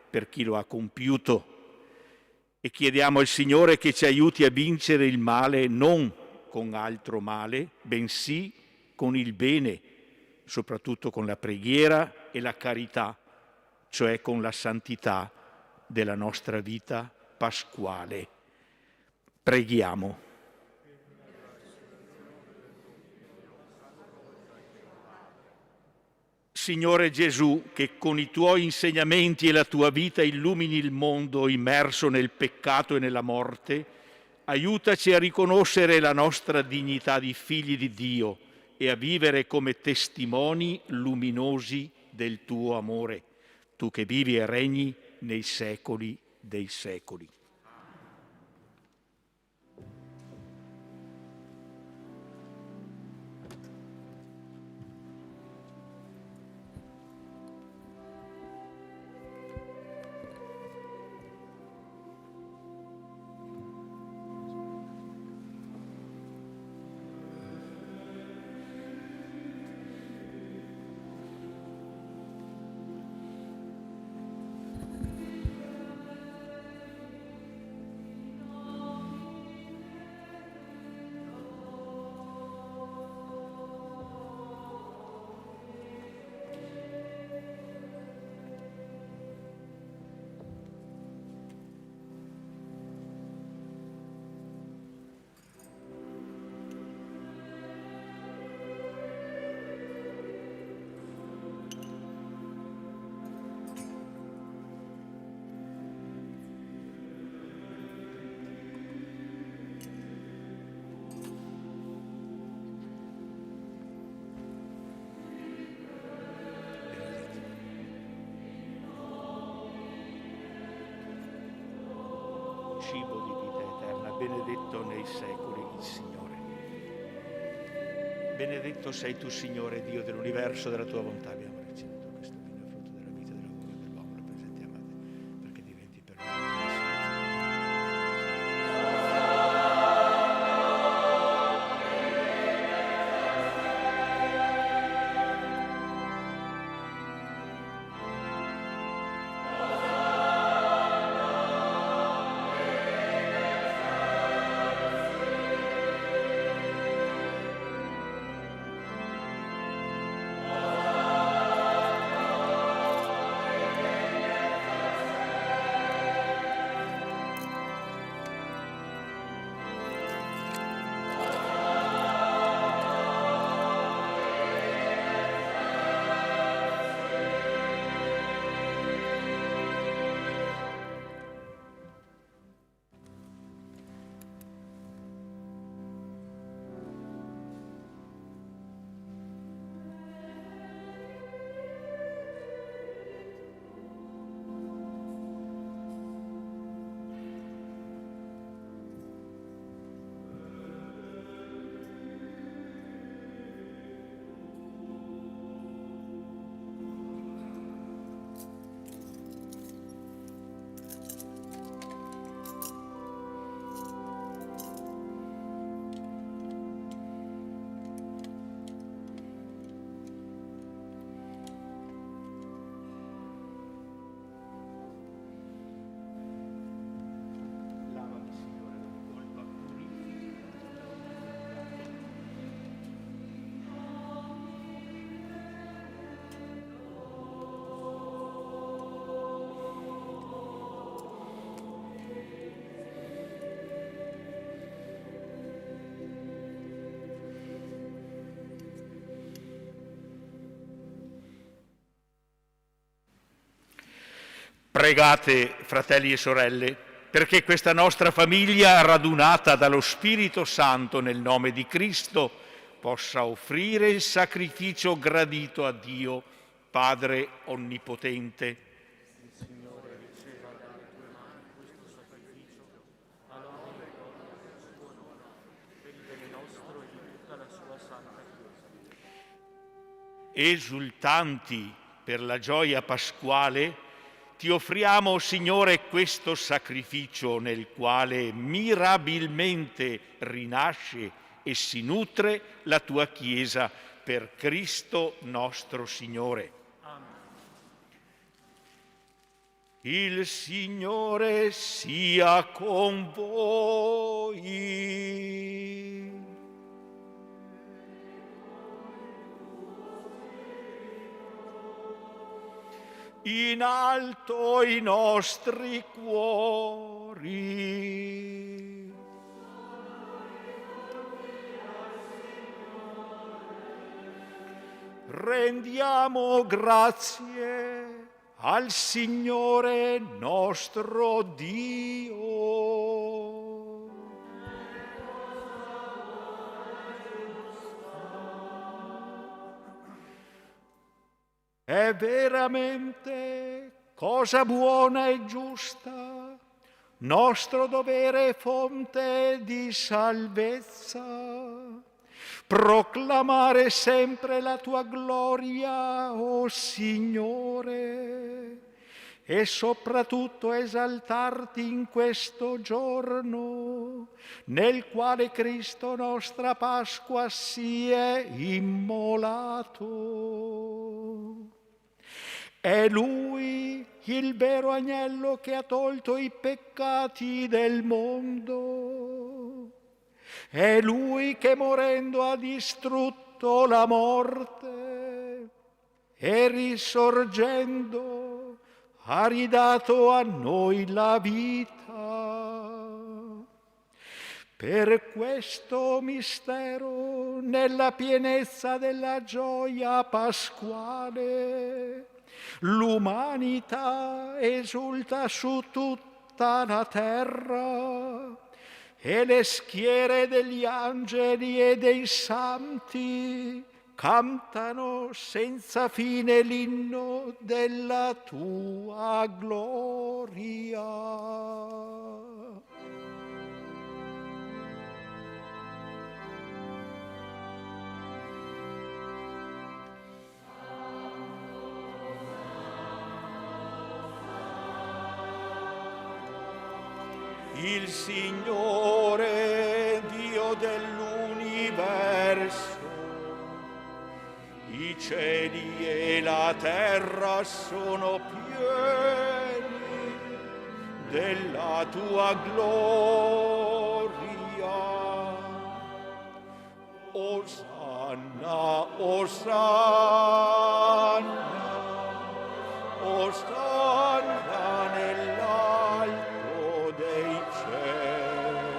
per chi lo ha compiuto, e chiediamo al Signore che ci aiuti a vincere il male non con altro male, bensì con il bene, soprattutto con la preghiera e la carità, cioè con la santità della nostra vita pasquale. Preghiamo. Signore Gesù, che con i tuoi insegnamenti e la tua vita illumini il mondo immerso nel peccato e nella morte, aiutaci a riconoscere la nostra dignità di figli di Dio e a vivere come testimoni luminosi del tuo amore, tu che vivi e regni nei secoli dei secoli. cibo di vita eterna, benedetto nei secoli il Signore. Benedetto sei tu, Signore, Dio dell'universo, della tua bontà abbiamo ricevuto questo vino, frutto della vita e della cura dell'uomo, lo presentiamo a te, perché diventi per noi Pregate, fratelli e sorelle, perché questa nostra famiglia, radunata dallo Spirito Santo nel nome di Cristo, possa offrire il sacrificio gradito a Dio, Padre Onnipotente. Il Signore riceva dalle tue mani questo sacrificio, a lode e gloria del suo nome, per il bene nostro e di tutta la sua santa Chiesa. Esultanti per la gioia pasquale, ti offriamo, Signore, questo sacrificio nel quale mirabilmente rinasce e si nutre la tua Chiesa per Cristo nostro Signore. Amen. Il Signore sia con voi. In alto i nostri cuori. Rendiamo grazie al Signore nostro Dio. È veramente cosa buona e giusta, nostro dovere e fonte di salvezza, proclamare sempre la tua gloria, o Signore, e soprattutto esaltarti in questo giorno, nel quale Cristo nostra Pasqua si è immolato. È Lui il vero agnello che ha tolto i peccati del mondo. È Lui che morendo ha distrutto la morte e risorgendo ha ridato a noi la vita. Per questo mistero, nella pienezza della gioia pasquale, l'umanità esulta su tutta la terra e le schiere degli angeli e dei santi cantano senza fine l'inno della tua gloria. il Signore, Dio dell'universo. I cieli e la terra sono pieni della tua gloria. Osanna, Osanna, Osanna nell'alto dei cieli.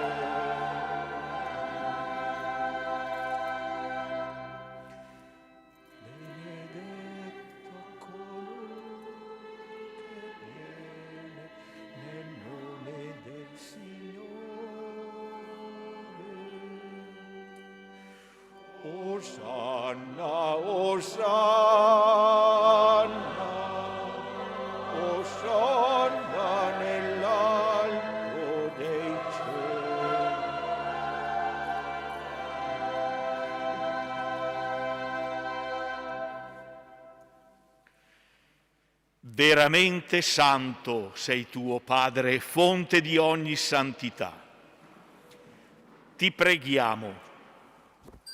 Benedetto colui che viene nel nome del Signore. Osanna, Osanna, Osanna nell'alto dei cieli. Veramente santo sei tu, o Padre, fonte di ogni santità. Ti preghiamo,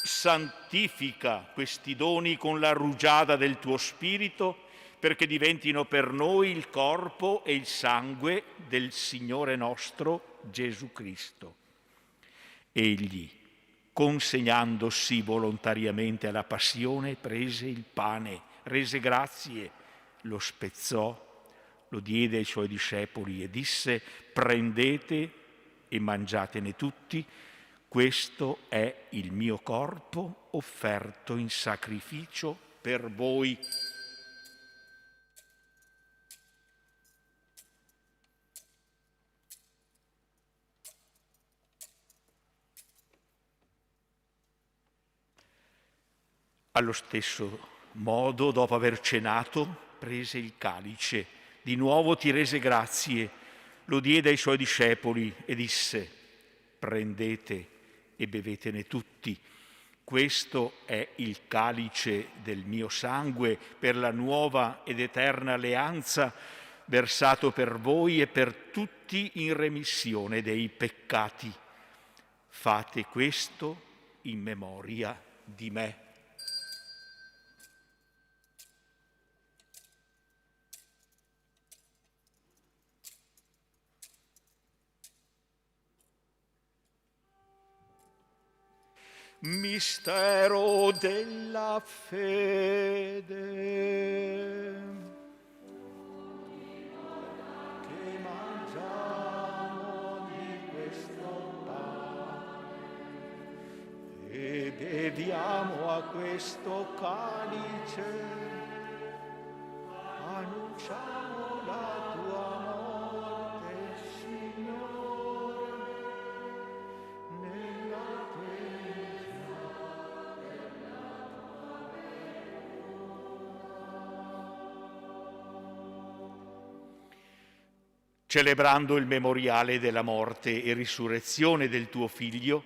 santifica questi doni con la rugiada del tuo Spirito, perché diventino per noi il corpo e il sangue del Signore nostro Gesù Cristo. Egli, consegnandosi volontariamente alla passione, prese il pane, rese grazie, lo spezzò, lo diede ai suoi discepoli e disse: prendete e mangiatene tutti, questo è il mio corpo offerto in sacrificio per voi. Allo stesso modo, dopo aver cenato, prese il calice, di nuovo ti rese grazie, lo diede ai suoi discepoli e disse: prendete e bevetene tutti, questo è il calice del mio sangue per la nuova ed eterna alleanza, versato per voi e per tutti in remissione dei peccati. Fate questo in memoria di me. Mistero della fede. Che mangiamo di questo pane e beviamo a questo calice, annunciamo la tua morte, Signore, celebrando il memoriale della morte e risurrezione del tuo Figlio,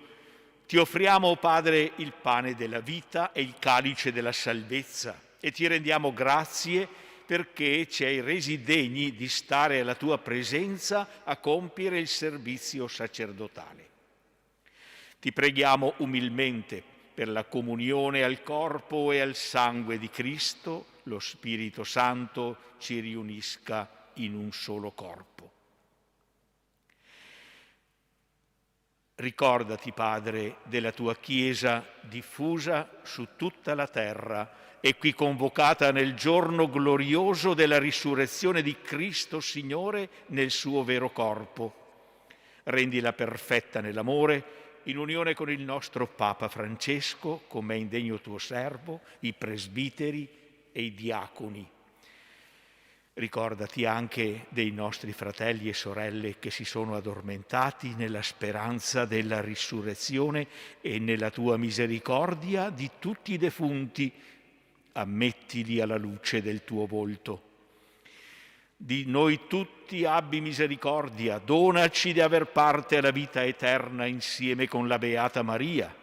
ti offriamo, o Padre, il pane della vita e il calice della salvezza e ti rendiamo grazie perché ci hai resi degni di stare alla tua presenza a compiere il servizio sacerdotale. Ti preghiamo umilmente per la comunione al corpo e al sangue di Cristo, lo Spirito Santo ci riunisca in un solo corpo. Ricordati, Padre, della tua Chiesa diffusa su tutta la terra e qui convocata nel giorno glorioso della risurrezione di Cristo Signore nel suo vero corpo. Rendila perfetta nell'amore, in unione con il nostro Papa Francesco, come è indegno tuo servo, i presbiteri e i diaconi. Ricordati anche dei nostri fratelli e sorelle che si sono addormentati nella speranza della risurrezione e nella tua misericordia di tutti i defunti. Ammettili alla luce del tuo volto. Di noi tutti abbi misericordia, donaci di aver parte alla vita eterna insieme con la Beata Maria,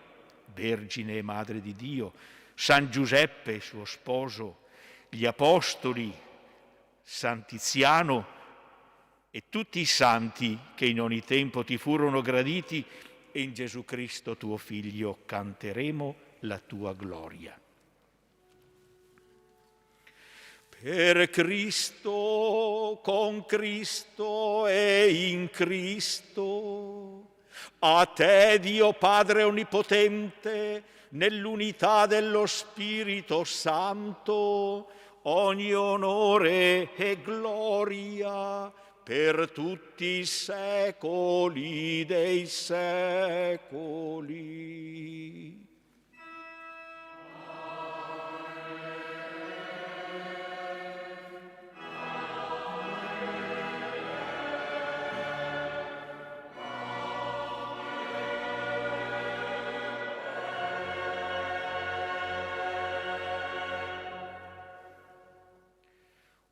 Vergine e Madre di Dio, San Giuseppe, suo sposo, gli Apostoli, San Tiziano, e tutti i santi che in ogni tempo ti furono graditi, e in Gesù Cristo tuo Figlio canteremo la tua gloria. Per Cristo, con Cristo e in Cristo, a te, Dio Padre Onnipotente, nell'unità dello Spirito Santo, ogni onore e gloria per tutti i secoli dei secoli.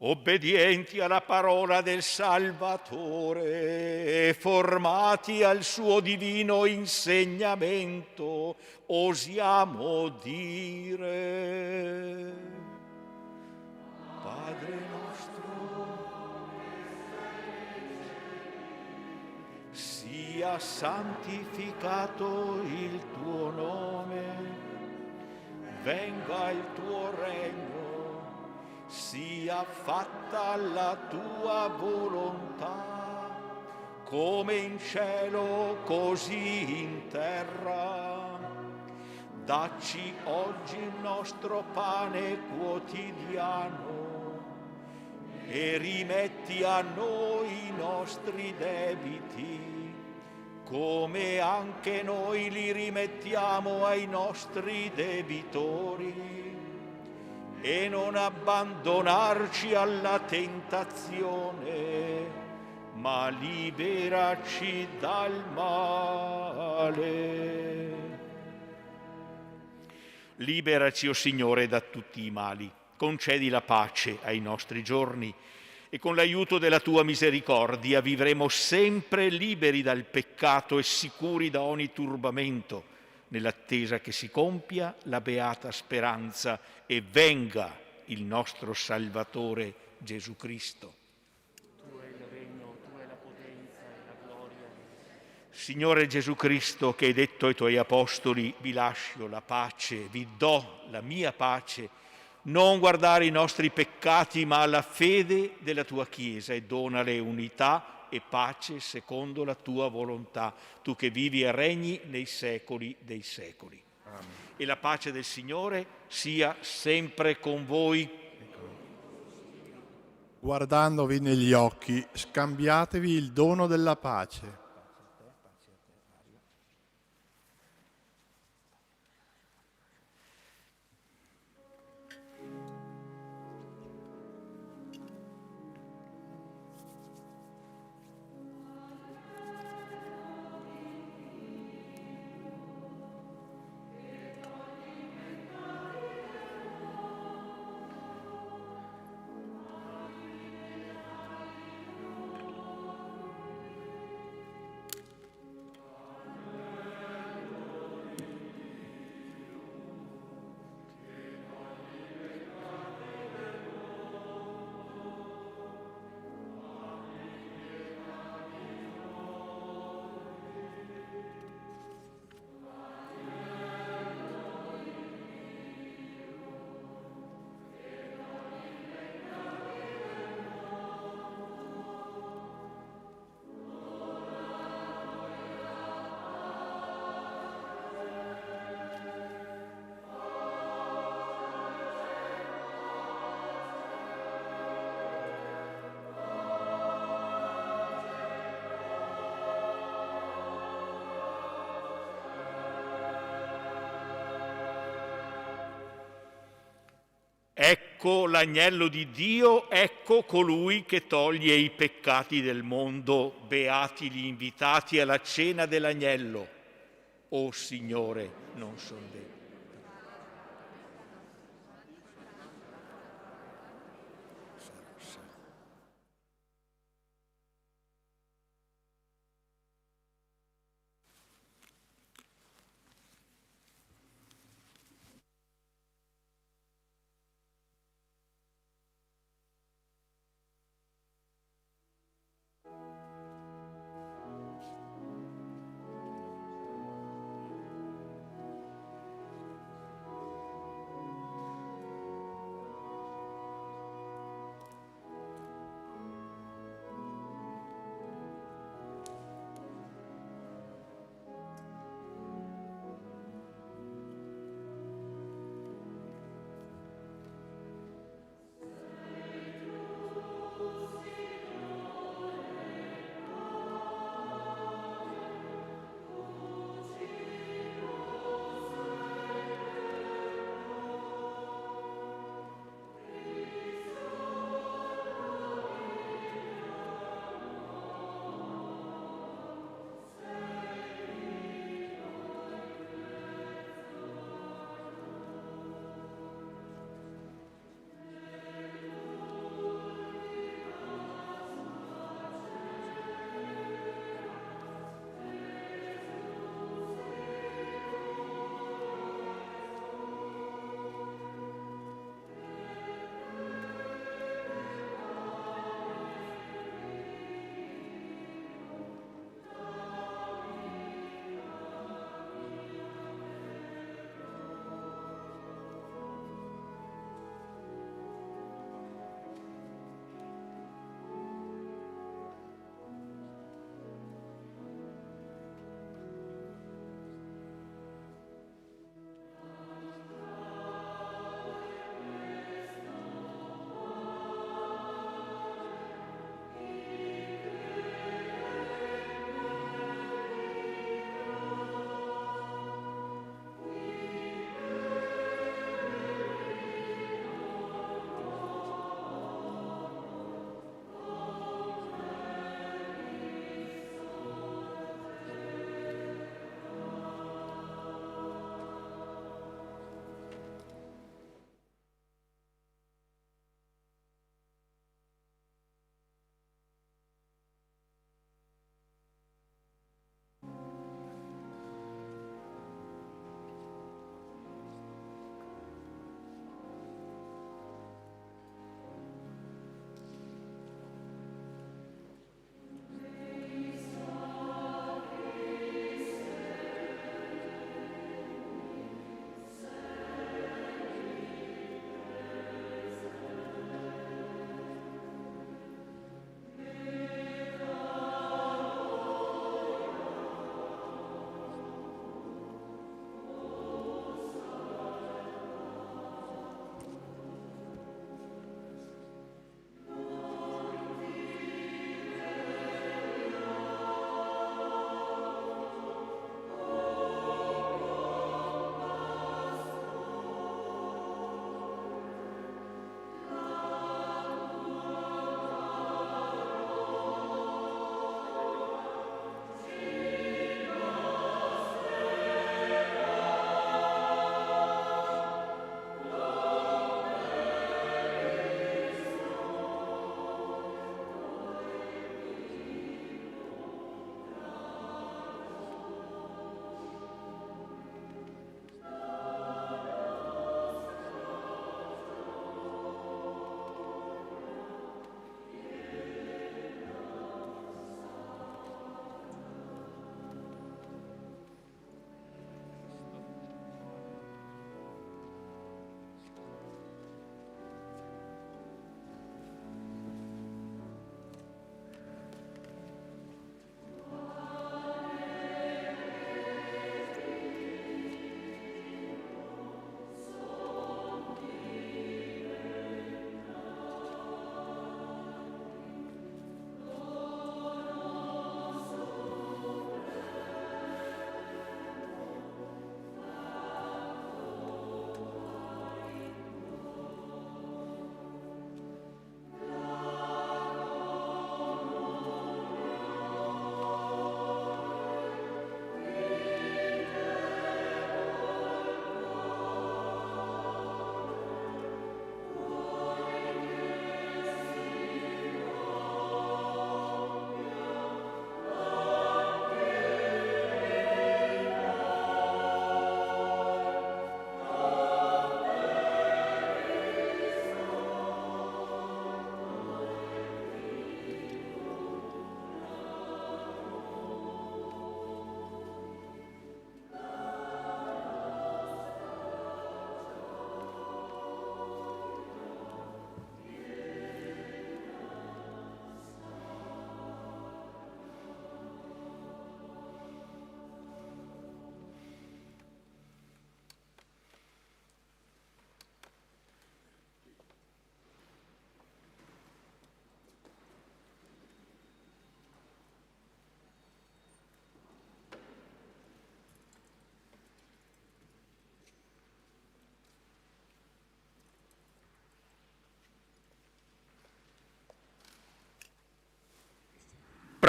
Obbedienti alla parola del Salvatore e formati al suo divino insegnamento, osiamo dire: Padre nostro, sia santificato il tuo nome, venga il tuo regno, sia fatta la tua volontà, come in cielo così in terra. Dacci oggi il nostro pane quotidiano e rimetti a noi i nostri debiti, come anche noi li rimettiamo ai nostri debitori. E non abbandonarci alla tentazione, ma liberaci dal male. Liberaci, o Signore, da tutti i mali. Concedi la pace ai nostri giorni e con l'aiuto della tua misericordia vivremo sempre liberi dal peccato e sicuri da ogni turbamento, nell'attesa che si compia la beata speranza e venga il nostro Salvatore Gesù Cristo. Tuo è il regno, tua è la potenza e la gloria. Signore Gesù Cristo, che hai detto ai tuoi apostoli: vi lascio la pace, vi do la mia pace, non guardare i nostri peccati ma alla fede della tua Chiesa e donale unità e pace secondo la tua volontà, tu che vivi e regni nei secoli dei secoli. Amen. E la pace del Signore sia sempre con voi. Guardandovi negli occhi, scambiatevi il dono della pace. Ecco l'agnello di Dio, ecco colui che toglie i peccati del mondo. Beati gli invitati alla cena dell'agnello. O Signore, non son degno.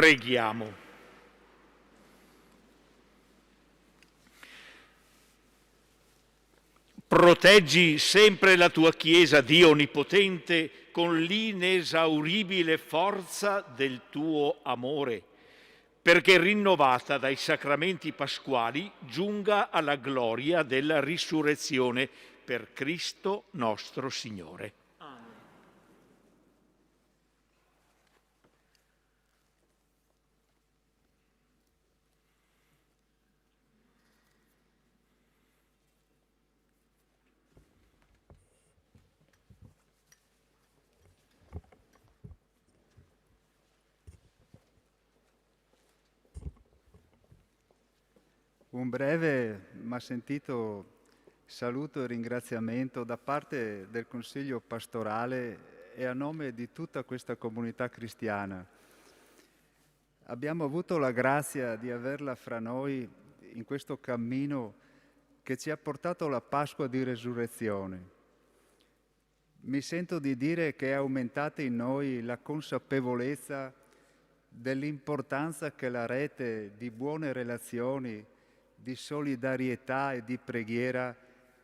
Preghiamo. Proteggi sempre la tua Chiesa, Dio Onnipotente, con l'inesauribile forza del tuo amore, perché rinnovata dai sacramenti pasquali giunga alla gloria della risurrezione per Cristo nostro Signore. Un breve ma sentito saluto e ringraziamento da parte del Consiglio pastorale e a nome di tutta questa comunità cristiana. Abbiamo avuto la grazia di averla fra noi in questo cammino che ci ha portato alla Pasqua di Resurrezione. Mi sento di dire che è aumentata in noi la consapevolezza dell'importanza che la rete di buone relazioni, di solidarietà e di preghiera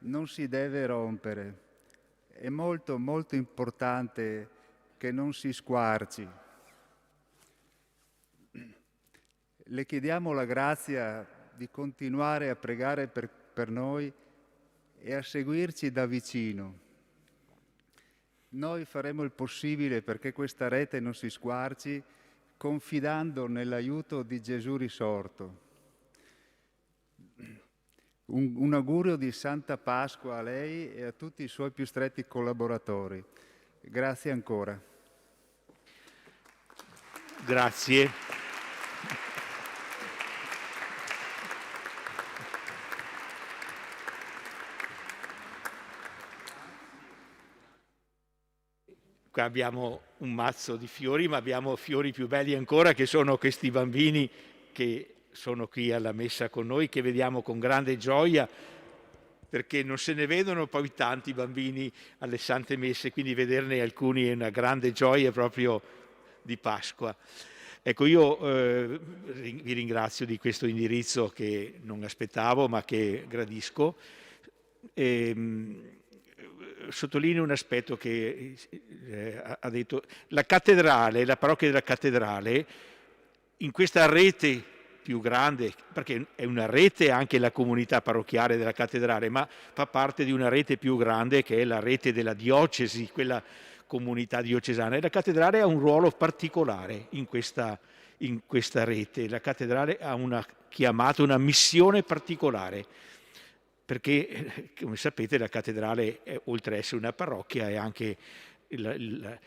non si deve rompere. È molto, molto importante che non si squarci. Le chiediamo la grazia di continuare a pregare per noi e a seguirci da vicino. Noi faremo il possibile perché questa rete non si squarci, confidando nell'aiuto di Gesù risorto. Un augurio di Santa Pasqua a lei e a tutti i suoi più stretti collaboratori. Grazie ancora. Grazie. Qua abbiamo un mazzo di fiori, ma abbiamo fiori più belli ancora, che sono questi bambini che sono qui alla messa con noi, che vediamo con grande gioia, perché non se ne vedono poi tanti bambini alle Sante Messe, quindi vederne alcuni è una grande gioia proprio di Pasqua. Ecco, io vi ringrazio di questo indirizzo che non aspettavo, ma che gradisco. Sottolineo un aspetto che ha detto. La cattedrale, la parrocchia della cattedrale, in questa rete più grande, perché è una rete anche la comunità parrocchiale della cattedrale, ma fa parte di una rete più grande che è la rete della diocesi, quella comunità diocesana. E la cattedrale ha un ruolo particolare in questa rete. La cattedrale ha una chiamata, una missione particolare, perché, come sapete, la cattedrale, oltre ad essere una parrocchia, è anche la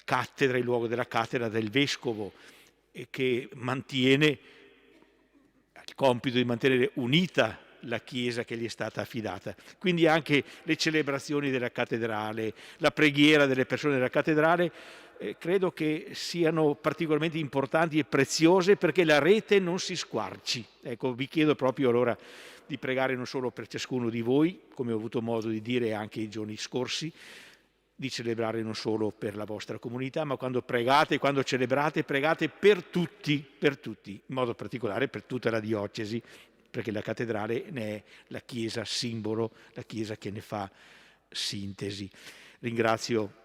cattedra, il luogo della cattedra del vescovo, e che mantiene il compito di mantenere unita la Chiesa che gli è stata affidata. Quindi anche le celebrazioni della cattedrale, la preghiera delle persone della cattedrale, credo che siano particolarmente importanti e preziose perché la rete non si squarci. Ecco, vi chiedo proprio allora di pregare non solo per ciascuno di voi, come ho avuto modo di dire anche i giorni scorsi, di celebrare non solo per la vostra comunità, ma quando pregate, quando celebrate, pregate per tutti, in modo particolare per tutta la diocesi, perché la cattedrale ne è la chiesa simbolo, la chiesa che ne fa sintesi. Ringrazio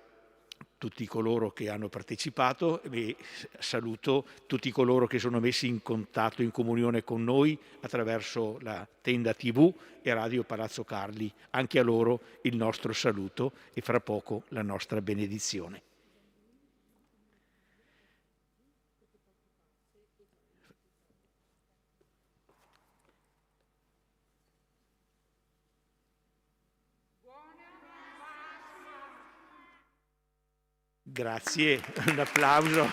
tutti coloro che hanno partecipato e saluto tutti coloro che sono messi in contatto, in comunione con noi attraverso la tenda TV e Radio Palazzo Carli. Anche a loro il nostro saluto e fra poco la nostra benedizione. Grazie, un applauso.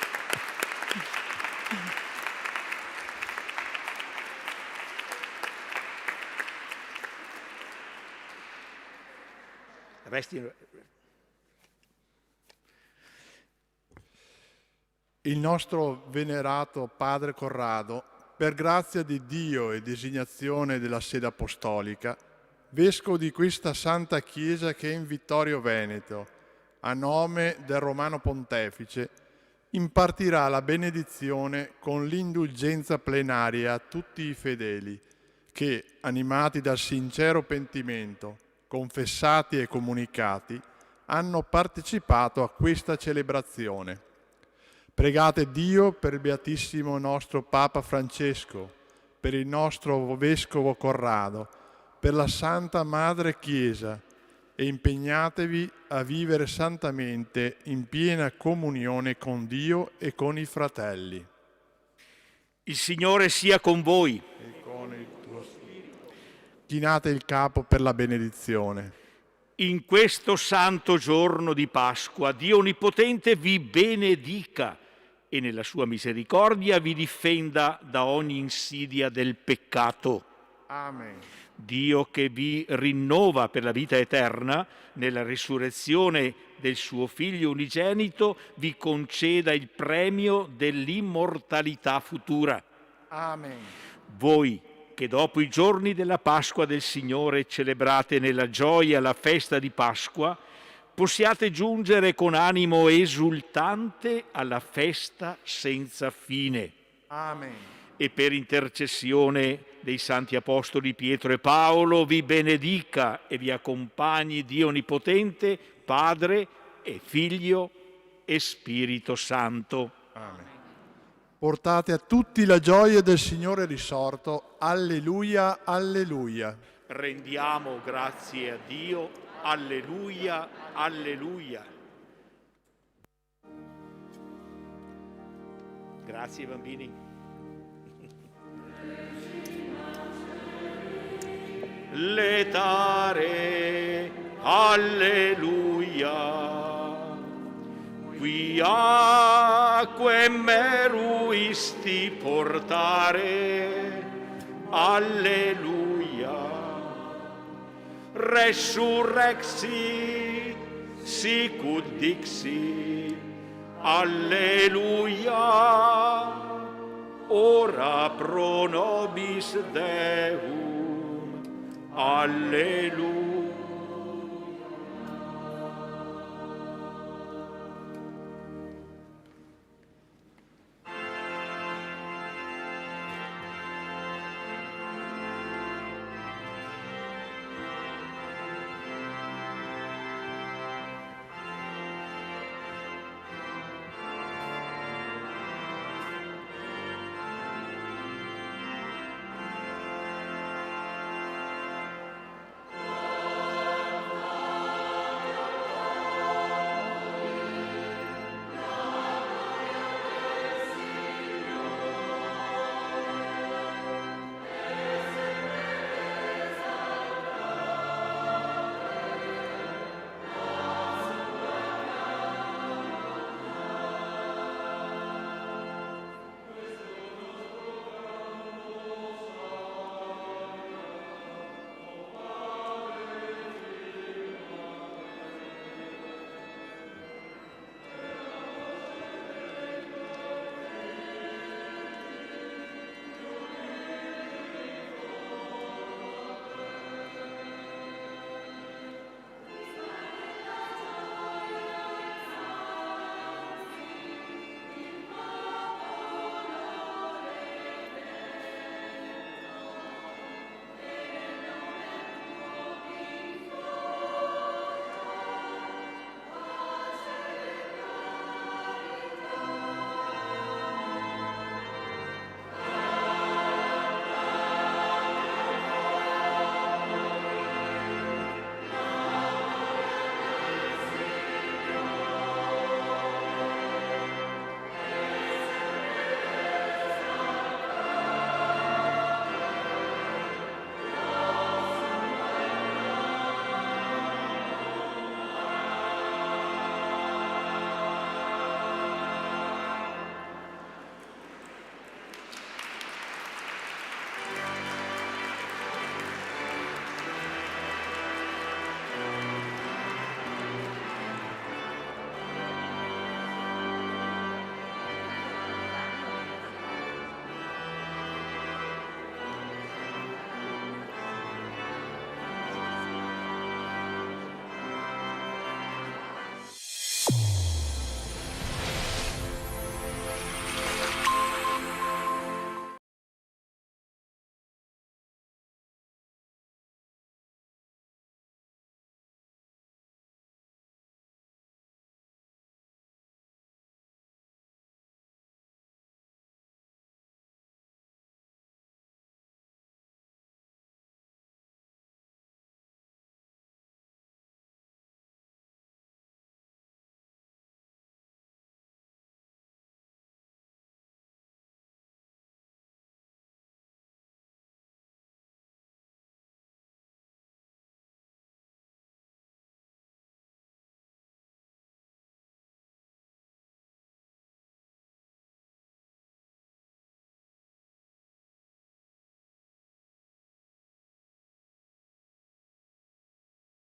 Il nostro venerato padre Corrado, per grazia di Dio e designazione della sede apostolica, vescovo di questa Santa Chiesa che è in Vittorio Veneto, a nome del Romano Pontefice, impartirà la benedizione con l'indulgenza plenaria a tutti i fedeli che, animati dal sincero pentimento, confessati e comunicati, hanno partecipato a questa celebrazione. Pregate Dio per il Beatissimo nostro Papa Francesco, per il nostro Vescovo Corrado, per la Santa Madre Chiesa e impegnatevi a vivere santamente in piena comunione con Dio e con i fratelli. Il Signore sia con voi. E con il tuo spirito. Chinate il capo per la benedizione. In questo santo giorno di Pasqua, Dio Onnipotente vi benedica e nella sua misericordia vi difenda da ogni insidia del peccato. Amen. Dio che vi rinnova per la vita eterna, nella risurrezione del suo Figlio unigenito, vi conceda il premio dell'immortalità futura. Amen. Voi che dopo i giorni della Pasqua del Signore celebrate nella gioia la festa di Pasqua, possiate giungere con animo esultante alla festa senza fine. Amen. E per intercessione dei santi apostoli Pietro e Paolo vi benedica e vi accompagni Dio Onnipotente, Padre e Figlio e Spirito Santo. Amen. Portate a tutti la gioia del Signore risorto. Alleluia, alleluia. Rendiamo grazie a Dio. Alleluia, alleluia. Grazie bambini. Letare, alleluia. Qui acque meruisti portare, alleluia. Resurrexi, sicut dixi, alleluia. Ora pro nobis Deum, alleluia.